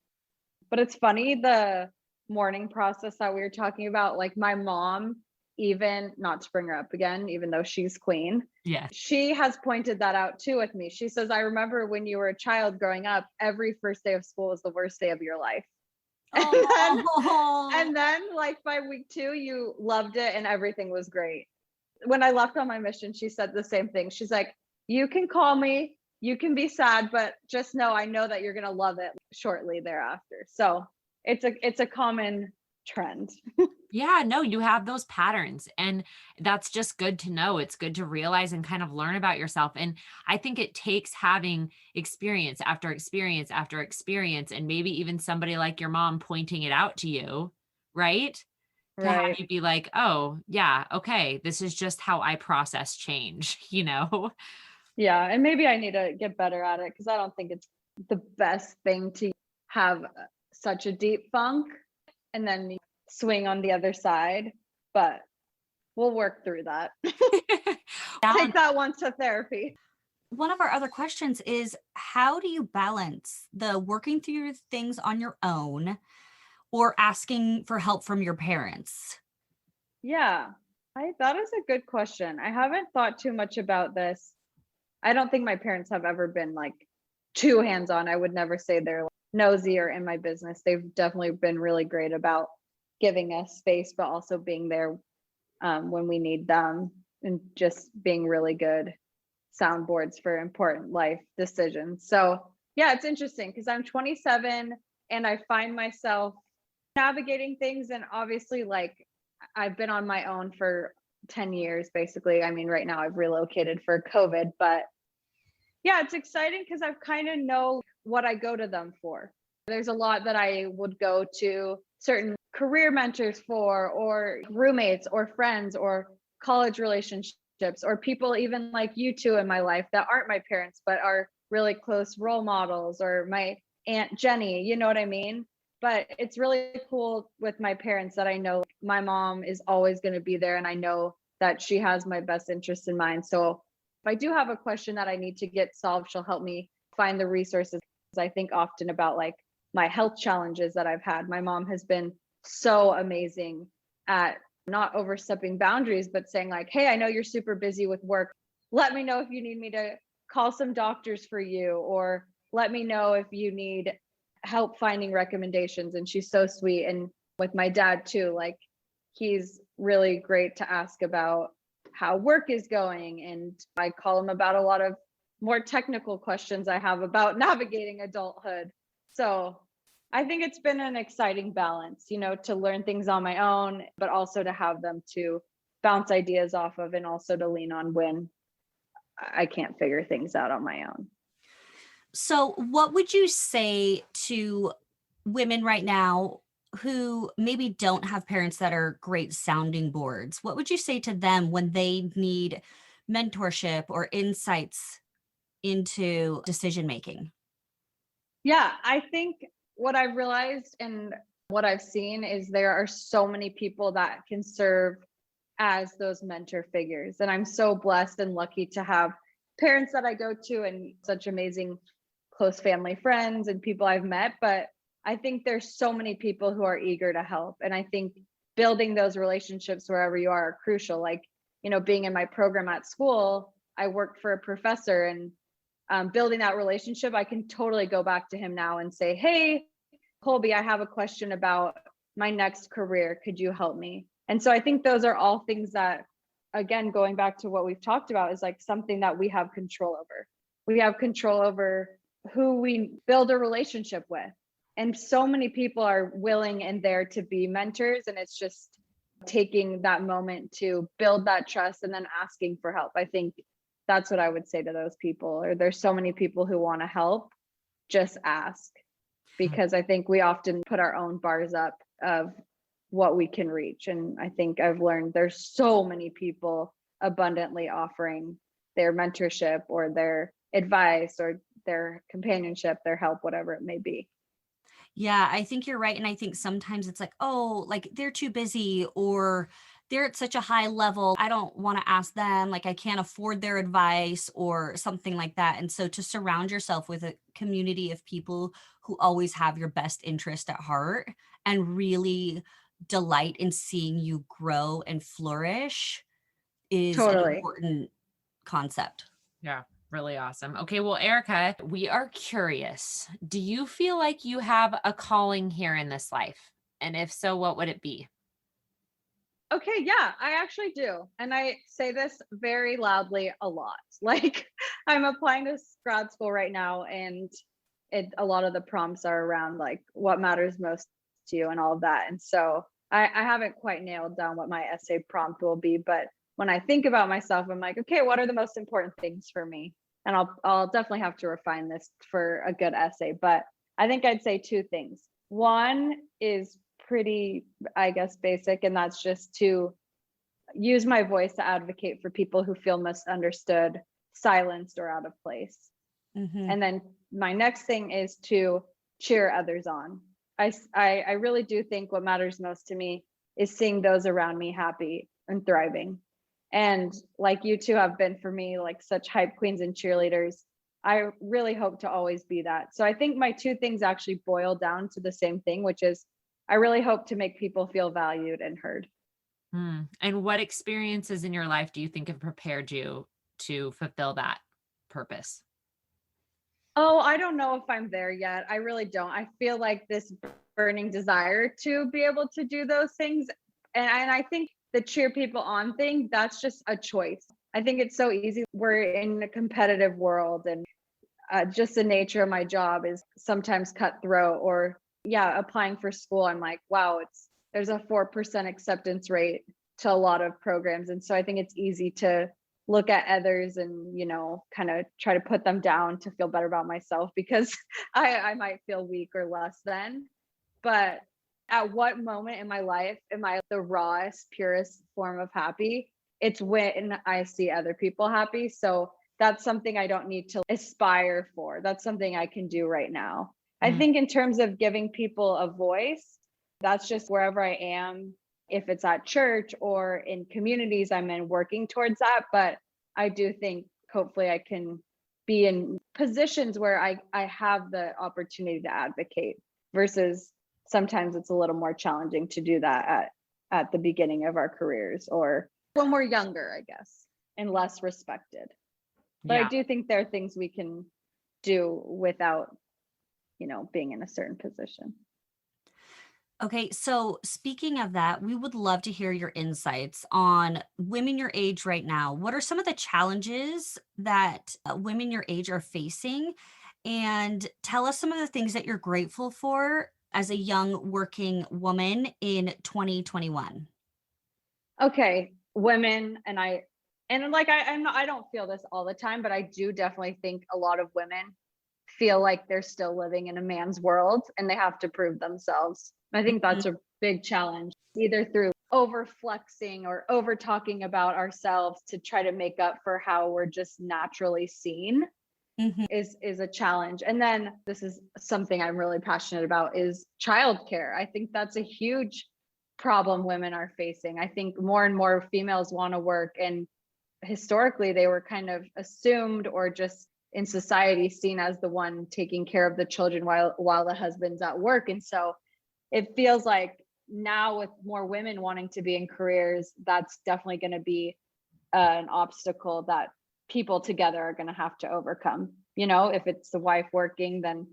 But it's funny, the mourning process that we were talking about, like my mom, even not to bring her up again, even though she's queen. Yeah. She has pointed that out too with me. She says, I remember when you were a child growing up, every first day of school was the worst day of your life. And then like by week 2, you loved it and everything was great. when I left on my mission, she said the same thing. She's like, you can call me, you can be sad, but just know, I know that you're going to love it shortly thereafter. So it's a common trend. Yeah, no, you have those patterns, and that's just good to know. It's good to realize and kind of learn about yourself. And I think it takes having experience after experience after experience, and maybe even somebody like your mom pointing it out to you, right? To have Right. you be like, oh, yeah, okay, this is just how I process change, you know? Yeah. And maybe I need to get better at it, because I don't think it's the best thing to have such a deep funk and then swing on the other side. But we'll work through that. Take that one to therapy. One of our other questions is, how do you balance the working through things on your own or asking for help from your parents? Yeah, that is a good question. I haven't thought too much about this. I don't think my parents have ever been like too hands-on. I would never say they're like nosy or in my business. They've definitely been really great about giving us space, but also being there when we need them, and just being really good soundboards for important life decisions. So yeah, it's interesting because I'm 27 and I find myself navigating things. And obviously, like, I've been on my own for 10 years, basically. I mean, right now I've relocated for COVID, but yeah, it's exciting because I've kind of know what I go to them for. There's a lot that I would go to certain career mentors for, or roommates or friends or college relationships, or people even like you two in my life that aren't my parents, but are really close role models, or my Aunt Jenny, you know what I mean? But it's really cool with my parents that I know my mom is always going to be there, and I know that she has my best interest in mind. So if I do have a question that I need to get solved, she'll help me find the resources. I think often about like my health challenges that I've had. My mom has been so amazing at not overstepping boundaries, but saying like, hey, I know you're super busy with work. Let me know if you need me to call some doctors for you, or let me know if you need help finding recommendations. And she's so sweet. And with my dad too, like, he's really great to ask about how work is going. And I call him about a lot of more technical questions I have about navigating adulthood. So I think it's been an exciting balance, you know, to learn things on my own, but also to have them to bounce ideas off of, and also to lean on when I can't figure things out on my own. So what would you say to women right now who maybe don't have parents that are great sounding boards? What would you say to them when they need mentorship or insights into decision making? Yeah, I think what I've realized and what I've seen is there are so many people that can serve as those mentor figures. And I'm so blessed and lucky to have parents that I go to, and such amazing close family friends and people I've met. But I think there's so many people who are eager to help. And I think building those relationships wherever you are crucial. Like, you know, being in my program at school, I work for a professor, and building that relationship, I can totally go back to him now and say, hey, Colby, I have a question about my next career. Could you help me? And so I think those are all things that, again, going back to what we've talked about, is like something that we have control over. We have control over who we build a relationship with. And so many people are willing and there to be mentors. And it's just taking that moment to build that trust and then asking for help. I think that's what I would say to those people. Or there's so many people who want to help, just ask. Because I think we often put our own bars up of what we can reach. And I think I've learned there's so many people abundantly offering their mentorship or their advice or their companionship, their help, whatever it may be. Yeah, I think you're right. And I think sometimes it's like, oh, like they're too busy, or they're at such a high level, I don't want to ask them, like I can't afford their advice or something like that. And so to surround yourself with a community of people who always have your best interest at heart and really delight in seeing you grow and flourish is an Totally. important concept. Yeah, really awesome. Okay, well, Erica, we are curious. Do you feel like you have a calling here in this life? And if so, what would it be? Okay, yeah, I actually do. And I say this very loudly a lot. Like I'm applying to grad school right now, and a lot of the prompts are around like what matters most to you and all of that. And so I haven't quite nailed down what my essay prompt will be, but when I think about myself, I'm like, okay, what are the most important things for me? And I'll definitely have to refine this for a good essay, but I think I'd say two things. One is pretty, I guess, basic, and that's just to use my voice to advocate for people who feel misunderstood, silenced, or out of place. And then my next thing is to cheer others on. I really do think what matters most to me is seeing those around me happy and thriving. And like you two have been for me, like such hype queens and cheerleaders, I really hope to always be that. So I think my two things actually boil down to the same thing, which is I really hope to make people feel valued and heard. And what experiences in your life do you think have prepared you to fulfill that purpose? Oh, I don't know if I'm there yet. I really don't. I feel like this burning desire to be able to do those things. And I think the cheer people on thing, that's just a choice. I think it's so easy. We're in a competitive world, and just the nature of my job is sometimes cutthroat. Or yeah, applying for school, I'm like, wow, there's a 4% acceptance rate to a lot of programs. And so I think it's easy to look at others and, kind of try to put them down to feel better about myself because I might feel weak or less than. But at what moment in my life am I the rawest, purest form of happy? It's when I see other people happy. So that's something I don't need to aspire for. That's something I can do right now. I think in terms of giving people a voice, that's just wherever I am, if it's at church or in communities I'm in, working towards that. But I do think hopefully I can be in positions where I have the opportunity to advocate, versus sometimes it's a little more challenging to do that at the beginning of our careers or when we're younger, I guess, and less respected. But I do think there are things we can do without, being in a certain position. Okay, so speaking of that, we would love to hear your insights on women your age right now. What are some of the challenges that women your age are facing? And tell us some of the things that you're grateful for as a young working woman in 2021. Okay, women, I don't feel this all the time, but I do definitely think a lot of women feel like they're still living in a man's world and they have to prove themselves. I think that's a big challenge, either through over flexing or over talking about ourselves to try to make up for how we're just naturally seen is a challenge. And then this is something I'm really passionate about is childcare. I think that's a huge problem women are facing. I think more and more females want to work, and historically they were kind of assumed or just in society seen as the one taking care of the children while the husband's at work. And so it feels like now with more women wanting to be in careers, that's definitely going to be an obstacle that people together are going to have to overcome. If it's the wife working, then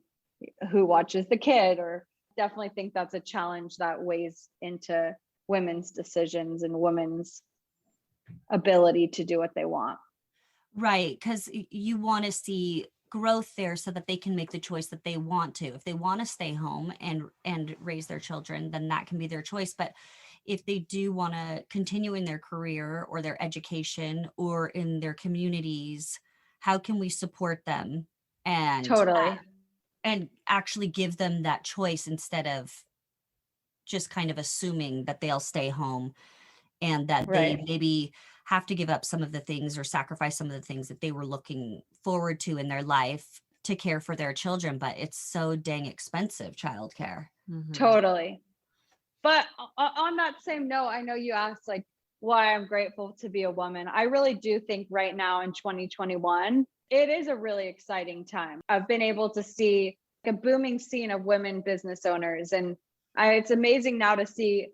who watches the kid? Or definitely think that's a challenge that weighs into women's decisions and women's ability to do what they want. Right, because you want to see growth there so that they can make the choice that they want to. If they want to stay home and raise their children, then that can be their choice. But if they do want to continue in their career or their education or in their communities, how can we support them and Totally. And actually give them that choice instead of just kind of assuming that they'll stay home and that they maybe have to give up some of the things or sacrifice some of the things that they were looking forward to in their life to care for their children. But it's so dang expensive, childcare. Totally. But on that same note, I know you asked like why I'm grateful to be a woman. I really do think right now in 2021, it is a really exciting time. I've been able to see a booming scene of women business owners, and it's amazing now to see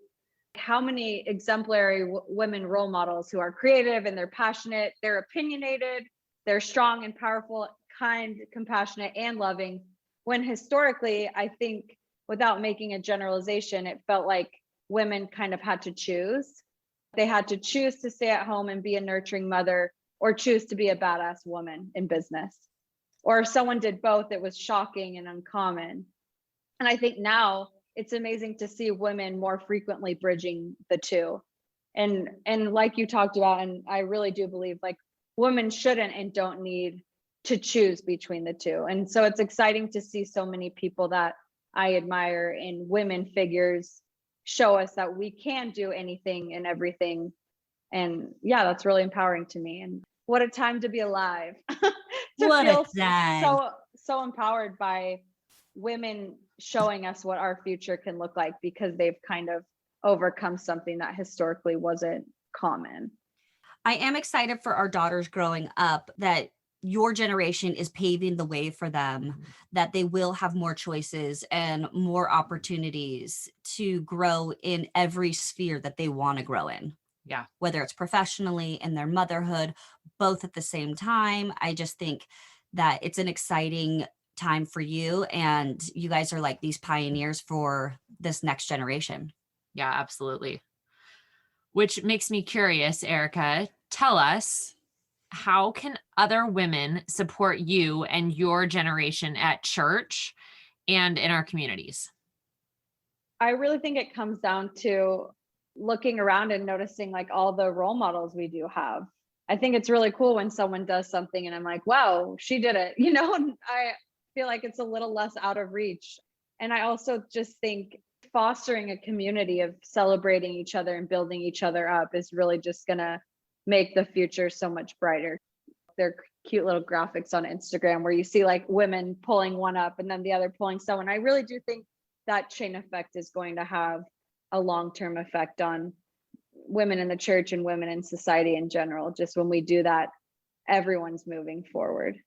how many exemplary women role models who are creative and they're passionate, they're opinionated, they're strong and powerful, kind, compassionate, and loving. When historically, I think without making a generalization, it felt like women kind of had to choose. They had to choose to stay at home and be a nurturing mother, or choose to be a badass woman in business. Or if someone did both, it was shocking and uncommon. And I think now it's amazing to see women more frequently bridging the two. And like you talked about, and I really do believe, like, women shouldn't and don't need to choose between the two. And so it's exciting to see so many people that I admire in women figures show us that we can do anything and everything. And yeah, that's really empowering to me. And what a time to be alive. To What feel a time. so empowered by women showing us what our future can look like, because they've kind of overcome something that historically wasn't common. I am excited for our daughters growing up that your generation is paving the way for them, that they will have more choices and more opportunities to grow in every sphere that they want to grow in. Yeah. Whether it's professionally, in their motherhood, both at the same time. I just think that it's an exciting time for you, and you guys are like these pioneers for this next generation. Yeah, absolutely. Which makes me curious, Erica, tell us, how can other women support you and your generation at church and in our communities? I really think it comes down to looking around and noticing like all the role models we do have. I think it's really cool when someone does something and I'm like, wow, she did it. You know, and I feel like it's a little less out of reach. And I also just think fostering a community of celebrating each other and building each other up is really just going to make the future so much brighter. There are cute little graphics on Instagram where you see like women pulling one up and then the other pulling someone. I really do think that chain effect is going to have a long-term effect on women in the church and women in society in general. Just when we do that, everyone's moving forward.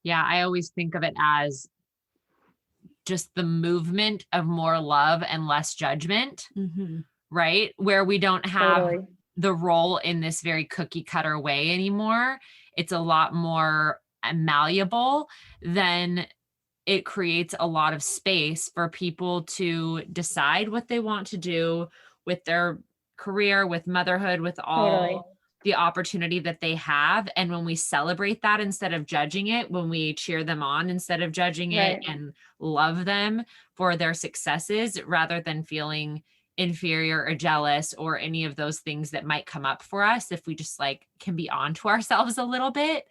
Yeah, I always think of it as just the movement of more love and less judgment, right? Where we don't have the role in this very cookie cutter way anymore. It's a lot more malleable. Then it creates a lot of space for people to decide what they want to do with their career, with motherhood, with all the opportunity that they have. And when we celebrate that instead of judging it, when we cheer them on instead of judging it, and love them for their successes rather than feeling inferior or jealous or any of those things that might come up for us, if we just like can be onto ourselves a little bit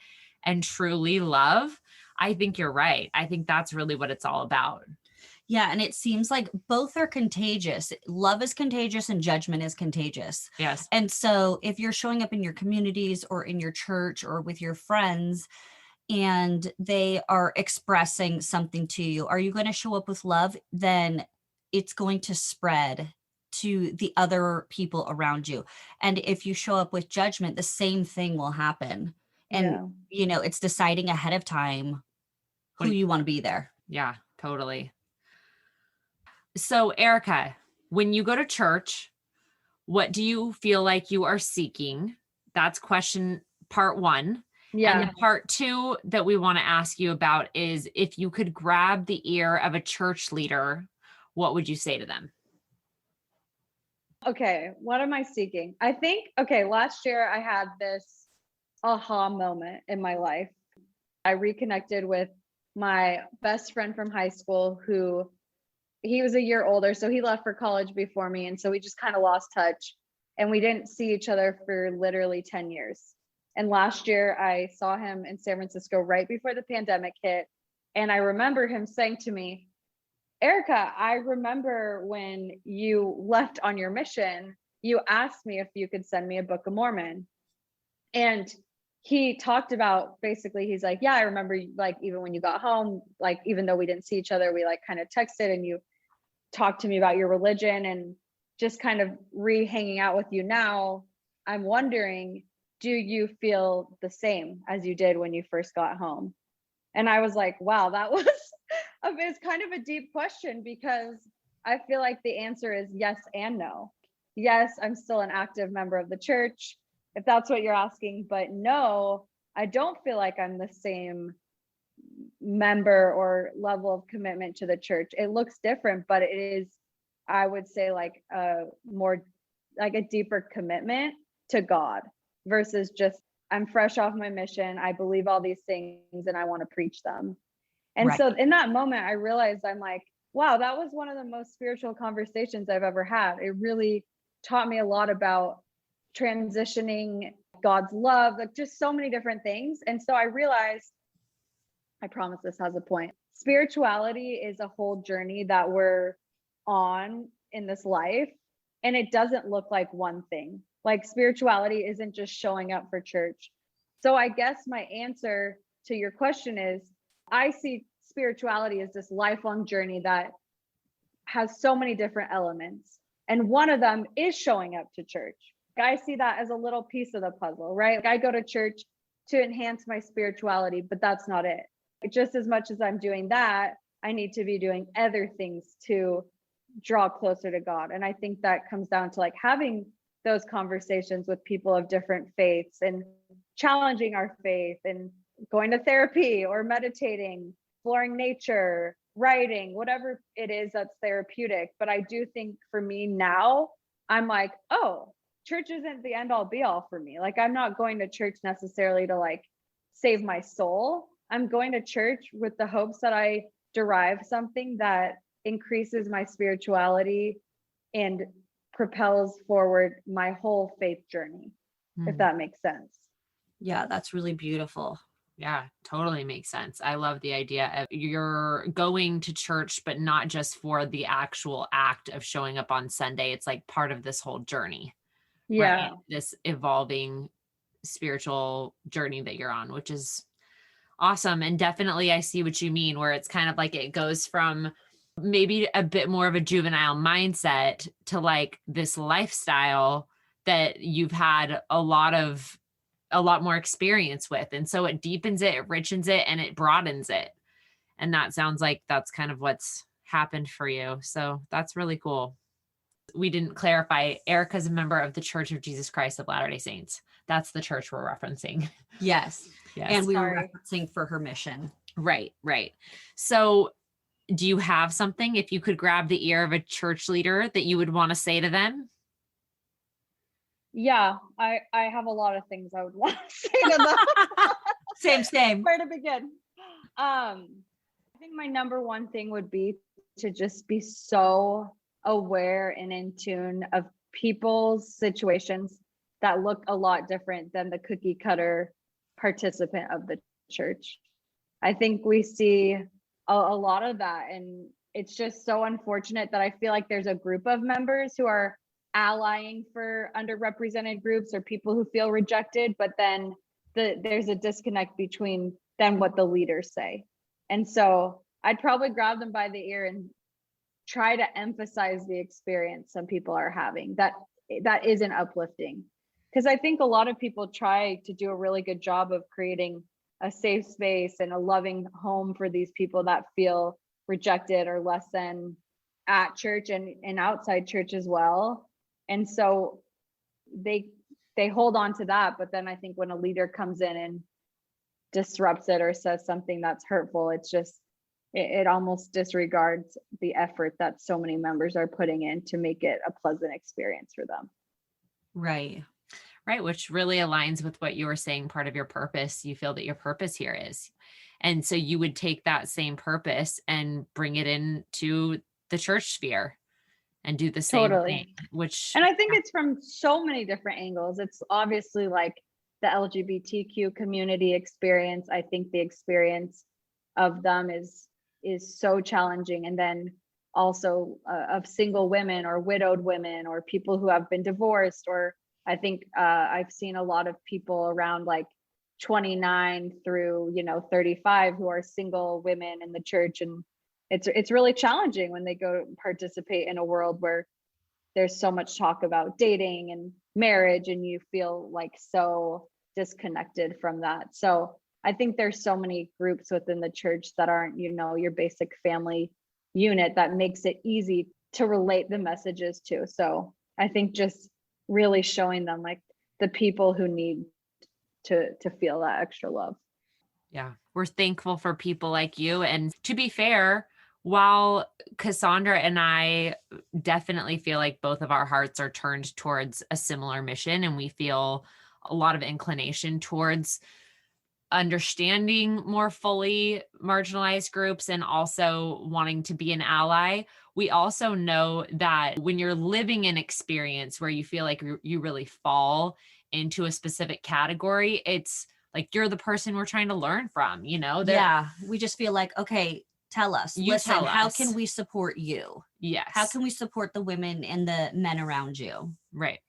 and truly love, I think you're right. I think that's really what it's all about. Yeah. And it seems like both are contagious. Love is contagious and judgment is contagious. Yes. And so if you're showing up in your communities or in your church or with your friends and they are expressing something to you, are you going to show up with love? Then it's going to spread to the other people around you. And if you show up with judgment, the same thing will happen. And, you know, it's deciding ahead of time who you want to be there. Yeah, totally. So, Erica, when you go to church, what do you feel like you are seeking? That's question part one. Yeah. And the part two that we want to ask you about is, if you could grab the ear of a church leader, what would you say to them? Okay, what am I seeking? I think, last year I had this aha moment in my life. I reconnected with my best friend from high school, who he was a year older, so he left for college before me. And so we just kind of lost touch and we didn't see each other for literally 10 years. And last year I saw him in San Francisco right before the pandemic hit. And I remember him saying to me, Erica, I remember when you left on your mission, you asked me if you could send me a Book of Mormon. And he talked about, basically, he's like, yeah, I remember, like, even when you got home, like, even though we didn't see each other, we like kind of texted and you talked to me about your religion, and just kind of hanging out with you now. I'm wondering, do you feel the same as you did when you first got home? And I was like, wow, that was, it's kind of a deep question, because I feel like the answer is yes and no. Yes, I'm still an active member of the church, if that's what you're asking, but no, I don't feel like I'm the same member or level of commitment to the church. It looks different, but it is, I would say, like a more like a deeper commitment to God versus just, I'm fresh off my mission. I believe all these things and I want to preach them. And Right. so in that moment, I realized I'm like, wow, that was one of the most spiritual conversations I've ever had. It really taught me a lot about transitioning, God's love, like just so many different things. And so I realized, I promise this has a point. Spirituality is a whole journey that we're on in this life. And it doesn't look like one thing. Like spirituality isn't just showing up for church. So I guess my answer to your question is, I see spirituality as this lifelong journey that has so many different elements. And one of them is showing up to church. I see that as a little piece of the puzzle, right? Like I go to church to enhance my spirituality, but that's not it. Just as much as I'm doing that, I need to be doing other things to draw closer to God. And I think that comes down to like having those conversations with people of different faiths and challenging our faith and going to therapy or meditating, exploring nature, writing, whatever it is that's therapeutic. But I do think for me now, I'm like, oh, church isn't the end all be all for me. Like I'm not going to church necessarily to like save my soul. I'm going to church with the hopes that I derive something that increases my spirituality and propels forward my whole faith journey, if that makes sense. Yeah, that's really beautiful. Yeah, totally makes sense. I love the idea of you're going to church, but not just for the actual act of showing up on Sunday. It's like part of this whole journey. Yeah. Right? This evolving spiritual journey that you're on, which is awesome. And definitely I see what you mean, where it's kind of like it goes from maybe a bit more of a juvenile mindset to like this lifestyle that you've had a lot more experience with. And so it deepens it, it richens it, and it broadens it. And that sounds like that's kind of what's happened for you. So that's really cool. We didn't clarify, Erica's a member of the Church of Jesus Christ of Latter-day Saints. That's the church we're referencing. Yes. Yes. And we were referencing for her mission. Right. So do you have something, if you could grab the ear of a church leader, that you would want to say to them? Yeah, I have a lot of things I would want to say to them. Same. Where to begin? I think my number one thing would be to just be so aware and in tune of people's situations that look a lot different than the cookie cutter participant of the church. I think we see a lot of that, and it's just so unfortunate that I feel like there's a group of members who are allying for underrepresented groups or people who feel rejected, but then there's a disconnect between then what the leaders say. And so I'd probably grab them by the ear and try to emphasize the experience some people are having that isn't uplifting. Because I think a lot of people try to do a really good job of creating a safe space and a loving home for these people that feel rejected or less than at church and outside church as well. And so they hold on to that. But then I think when a leader comes in and disrupts it or says something that's hurtful, it's just, it almost disregards the effort that so many members are putting in to make it a pleasant experience for them. Right. Which really aligns with what you were saying, part of your purpose. You feel that your purpose here is. And so you would take that same purpose and bring it into the church sphere and do the same thing, and I think it's from so many different angles. It's obviously like the LGBTQ community experience. I think the experience of them is so challenging. And then also of single women or widowed women or people who have been divorced, or I think I've seen a lot of people around like 29 through 35 who are single women in the church, and it's really challenging when they go participate in a world where there's so much talk about dating and marriage, and you feel like so disconnected from that. So I think there's so many groups within the church that aren't your basic family unit that makes it easy to relate the messages to. So I think just really showing them like the people who need to feel that extra love. Yeah, we're thankful for people like you. And to be fair, While Cassandra and I definitely feel like both of our hearts are turned towards a similar mission, and we feel a lot of inclination towards understanding more fully marginalized groups and also wanting to be an ally, we also know that when you're living an experience where you feel like you really fall into a specific category, it's like you're the person we're trying to learn from, Yeah. We just feel like, okay, tell us. You Listen, tell how us. can we support you? Yes. How can we support the women and the men around you? Right.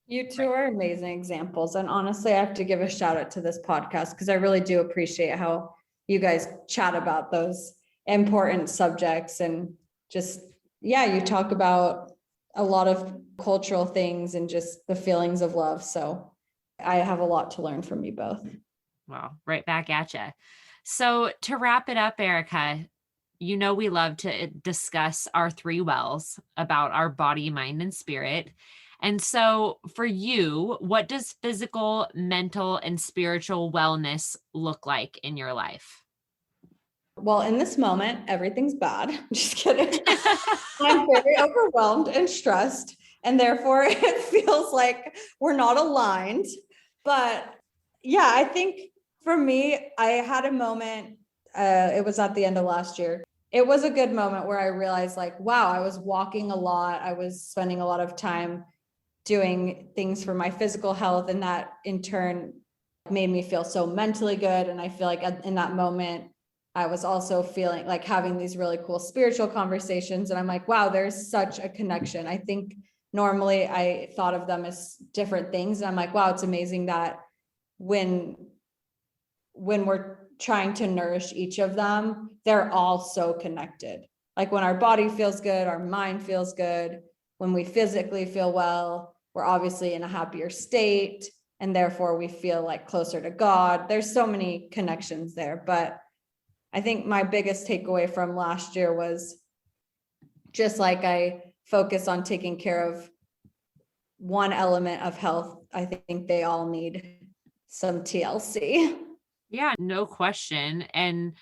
You two are amazing examples. And honestly, I have to give a shout out to this podcast because I really do appreciate how you guys chat about those important subjects and just, yeah, you talk about a lot of cultural things and just the feelings of love. So I have a lot to learn from you both. Well, right back at you. So to wrap it up, Erica, we love to discuss our 3 wells about our body, mind, and spirit. And so for you, what does physical, mental, and spiritual wellness look like in your life? Well, in this moment, everything's bad. Just kidding. I'm very overwhelmed and stressed, and therefore it feels like we're not aligned. But yeah, I think for me, I had a moment, it was at the end of last year. It was a good moment where I realized like, wow, I was walking a lot. I was spending a lot of time doing things for my physical health. And that in turn made me feel so mentally good. And I feel like in that moment, I was also feeling like having these really cool spiritual conversations. And I'm like, wow, there's such a connection. I think normally I thought of them as different things. And I'm like, wow, it's amazing that when we're trying to nourish each of them, they're all so connected. Like when our body feels good, our mind feels good. When we physically feel well, we're obviously in a happier state. And therefore we feel like closer to God. There's so many connections there. But I think my biggest takeaway from last year was just like I focus on taking care of one element of health. I think they all need some TLC. Yeah, no question. And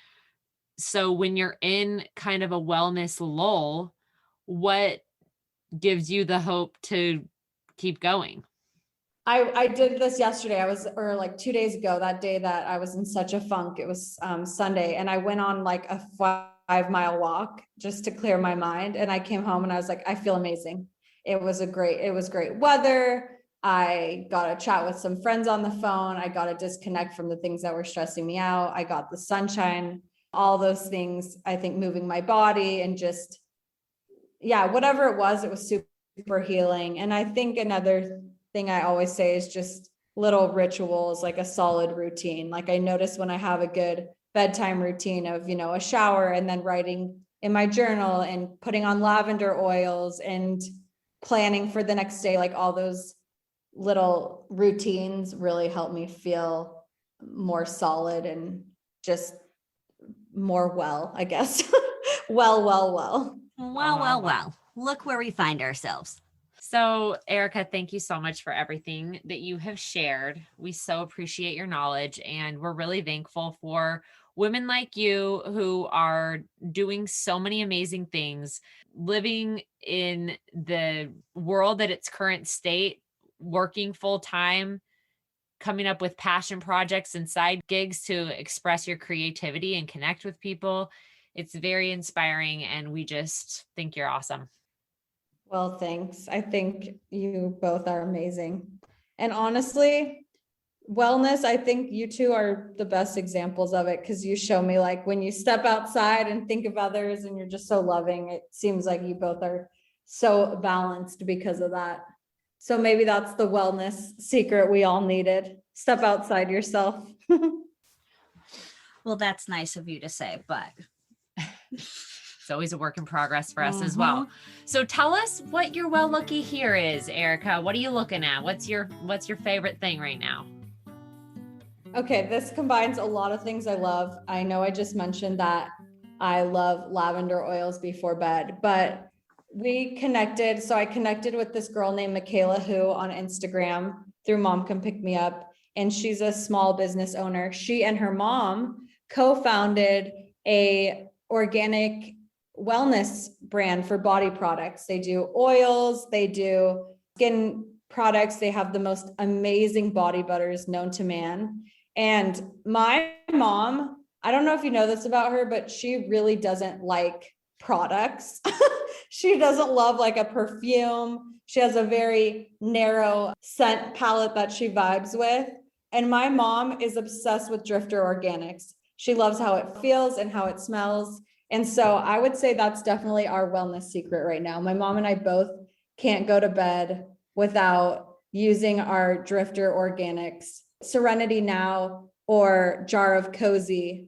so when you're in kind of a wellness lull, what gives you the hope to keep going? I did this yesterday. Or like 2 days ago, that day that I was in such a funk, it was Sunday, and I went on like a 5-mile walk just to clear my mind. And I came home and I was like, I feel amazing. It was great weather. I got to chat with some friends on the phone. I got to disconnect from the things that were stressing me out. I got the sunshine, all those things, I think moving my body and just, yeah, whatever it was super healing. And I think another thing I always say is just little rituals, like a solid routine. Like I notice when I have a good bedtime routine of, a shower and then writing in my journal and putting on lavender oils and planning for the next day, like all those little routines really help me feel more solid and just more well, I guess. Well. Well. Look where we find ourselves. So, Erica, thank you so much for everything that you have shared. We so appreciate your knowledge, and we're really thankful for women like you who are doing so many amazing things, living in the world at its current state, working full time, coming up with passion projects and side gigs to express your creativity and connect with people. It's very inspiring, and we just think you're awesome. Well, thanks. I think you both are amazing. And honestly, wellness, I think you two are the best examples of it because you show me like when you step outside and think of others and you're just so loving, it seems like you both are so balanced because of that. So maybe that's the wellness secret we all needed. Step outside yourself. Well, that's nice of you to say, but it's always a work in progress for us as well. So tell us what your well looky here is, Erica. What are you looking at? What's your favorite thing right now? Okay, this combines a lot of things I love. I know I just mentioned that I love lavender oils before bed, but we connected. So I connected with this girl named Michaela who on Instagram through Mom Can Pick Me Up. And she's a small business owner. She and her mom co-founded a organic wellness brand for body products. They do oils, they do skin products. They have the most amazing body butters known to man. And my mom, I don't know if you know this about her, but she really doesn't like products. She doesn't love like a perfume. She has a very narrow scent palette that she vibes with. And my mom is obsessed with Drifter Organics. She loves how it feels and how it smells. And so I would say that's definitely our wellness secret right now. My mom and I both can't go to bed without using our Drifter Organics, Serenity Now, or Jar of Cozy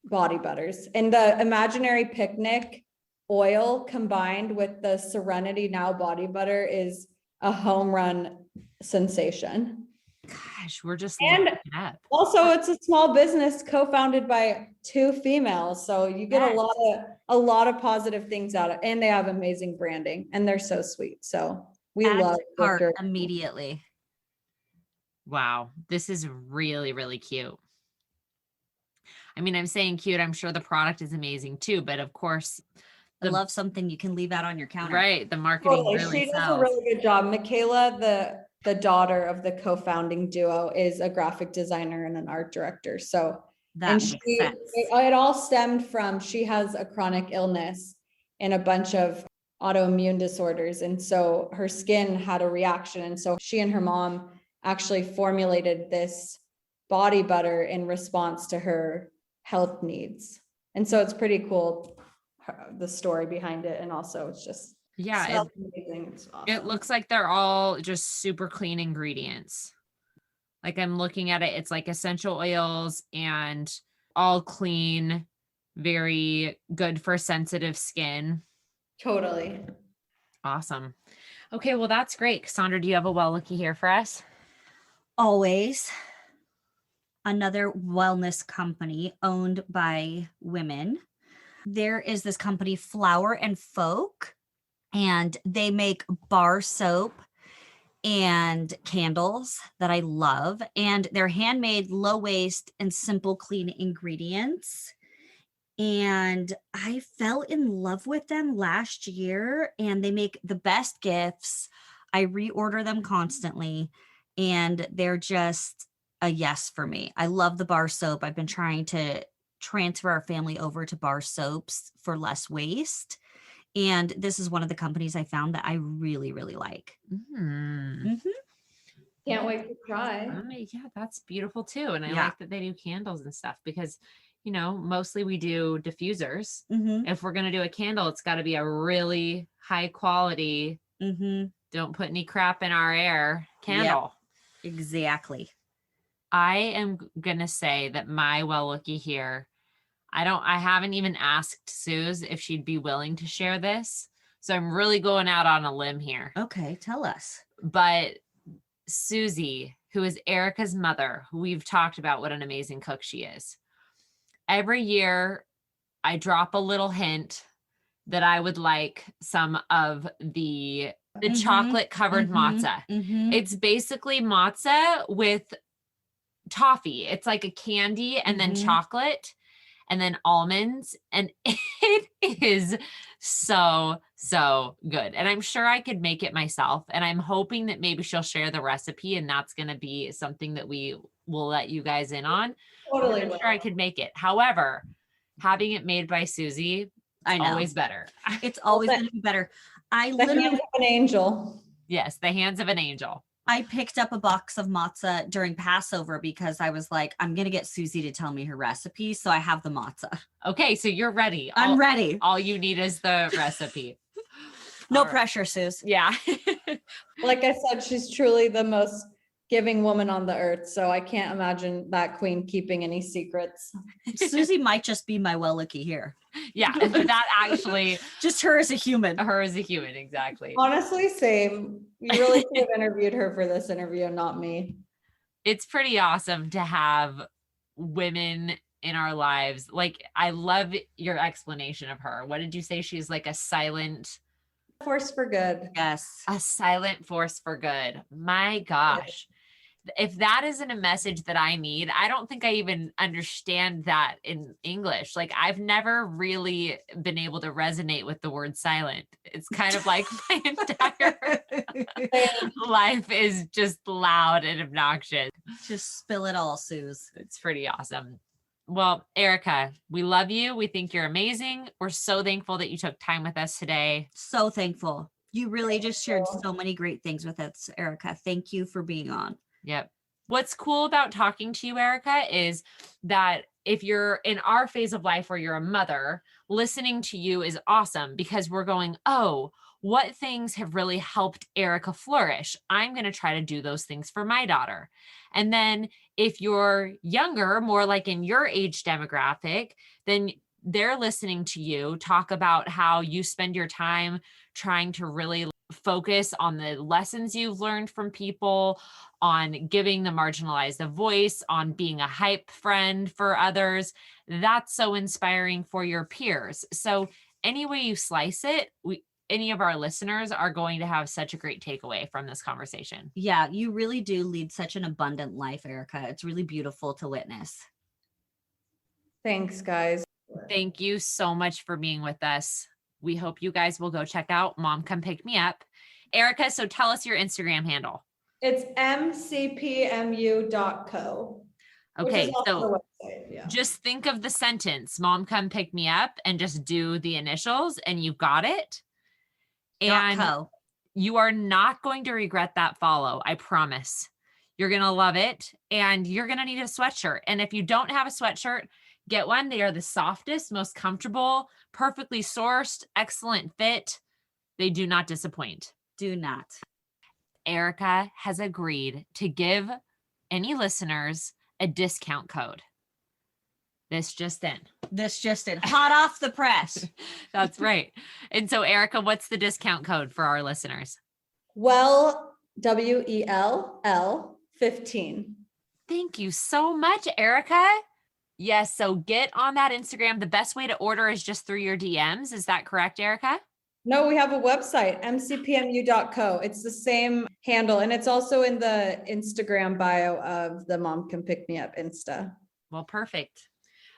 body butters. And the Imaginary Picnic oil combined with the Serenity Now body butter is a home run sensation. Gosh, we're just And looking it up. also, it's a small business co-founded by 2 females, so you get a lot of positive things out of it, and they have amazing branding, and they're so sweet. So we Add love to cart Drifter. immediately. Wow, this is really, really cute. I mean, I'm saying cute. I'm sure the product is amazing too, but of course, I love something you can leave out on your counter. right? The marketing Totally. really She does sells. a really good job. Michaela, the daughter of the co-founding duo, is a graphic designer and an art director. So That makes sense. it all stemmed from, she has a chronic illness and a bunch of autoimmune disorders. And so her skin had a reaction. And so she and her mom actually formulated this body butter in response to her health needs. And so it's pretty cool, the story behind it. And also it's just, Yeah, smells amazing. It's awesome. it looks like they're all just super clean ingredients. Like I'm looking at it, it's like essential oils and all clean, very good for sensitive skin. Totally. Awesome. Okay, well, that's great. Cassandra, do you have a well looky here for us? Always. Another wellness company owned by women. There is this company, Flower and Folk, and they make bar soap and candles that I love. And they're handmade, low waste, and simple, clean ingredients. And I fell in love with them last year, and they make the best gifts. I reorder them constantly, and they're just a yes for me. I love the bar soap. I've been trying to transfer our family over to bar soaps for less waste. And this is one of the companies I found that I really, really like. Can't wait to try. Yeah, that's beautiful too. And I Yeah. like that they do candles and stuff because, you know, mostly we do diffusers. Mm-hmm. If we're going to do a candle, it's got to be a really high quality, Mm-hmm. don't put any crap in our air candle. Exactly. I am going to say that my well looky here, I haven't even asked Suze if she'd be willing to share this. So I'm really going out on a limb here. Okay, tell us. But Susie, who is Erica's mother, who we've talked about what an amazing cook she is. Every year I drop a little hint that I would like some of the chocolate covered matzah. Mm-hmm. It's basically matzah with toffee. It's like a candy and then chocolate and then almonds. And it is so, so good. And I'm sure I could make it myself. And I'm hoping that maybe she'll share the recipe and that's going to be something that we will let you guys in on. Totally. I'm sure I could make it. However, having it made by Susie, I know. always better. It's always going to be better. I The literally, hands of an angel. Yes, the hands of an angel. I picked up a box of matzah during Passover because I was like, I'm going to get Susie to tell me her recipe. So I have the matzah. Okay, so you're ready. I'm ready. All you need is the recipe. No All right. pressure, Suze. Yeah. Like I said, she's truly the most giving woman on the earth. So I can't imagine that queen keeping any secrets. Susie might just be my well looky here. Yeah. That actually, Just her as a human. her as a human. Exactly. Honestly, same. You really could have interviewed her for this interview, not me. It's pretty awesome to have women in our lives. Like, I love your explanation of her. What did you say? She's like a silent Force for good. Yes. force for good. My gosh. if that isn't a message that I need, I don't think I even understand that in English. Like I've never really been able to resonate with the word silent. It's kind of like my entire life is just loud and obnoxious. Just spill it all, Suze. It's pretty awesome. Well, Erica, we love you. We think you're amazing. We're so thankful that you took time with us today. So thankful. You really just shared so many great things with us, Erica. Thank you for being on. Yep. What's cool about talking to you, Erica, is that if you're in our phase of life where you're a mother, listening to you is awesome because we're going, oh, what things have really helped Erica flourish? I'm going to try to do those things for my daughter. And then if you're younger, more like in your age demographic, then they're listening to you talk about how you spend your time trying to really focus on the lessons you've learned from people, on giving the marginalized a voice, on being a hype friend for others. That's so inspiring for your peers. So any way you slice it, any of our listeners are going to have such a great takeaway from this conversation. Yeah, you really do lead such an abundant life, Erica. It's really beautiful to witness. Thanks, guys. Thank you so much for being with us. We hope you guys will go check out Mom Come Pick Me Up. Erica, so tell us your Instagram handle. It's mcpmu.co. Okay, so yeah. Just think of the sentence, Mom Come Pick Me Up, and just do the initials and you've got it. And you are not going to regret that follow. I promise. You're going to love it. And you're going to need a sweatshirt. And if you don't have a sweatshirt, get one. They are the softest, most comfortable, perfectly sourced, excellent fit. They do not disappoint. Do not. Erica has agreed to give any listeners a discount code. This just in. Hot off the press. That's right. And so, Erica, what's the discount code for our listeners? Well, WELL 15. Thank you so much, Erica. Yes. So get on that Instagram. The best way to order is just through your DMs. Is that correct, Erica? No, we have a website, mcpmu.co. It's the same handle. And it's also in the Instagram bio of the Mom Can Pick Me Up Insta. Well, perfect.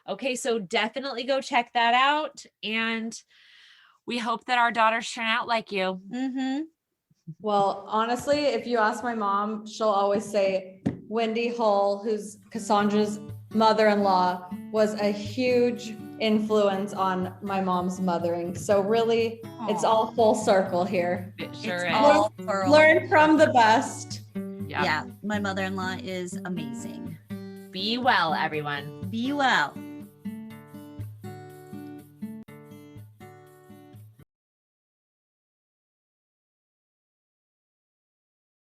Okay. So definitely go check that out. And we hope that our daughters turn out like you. Mm-hmm. Well, honestly, if you ask my mom, she'll always say Wendy Hull, who's Cassandra's mother-in-law, was a huge influence on my mom's mothering. So really, It's all full circle here. It sure is. Learn from the best. Yeah, my mother-in-law is amazing. Be well, everyone. Be well.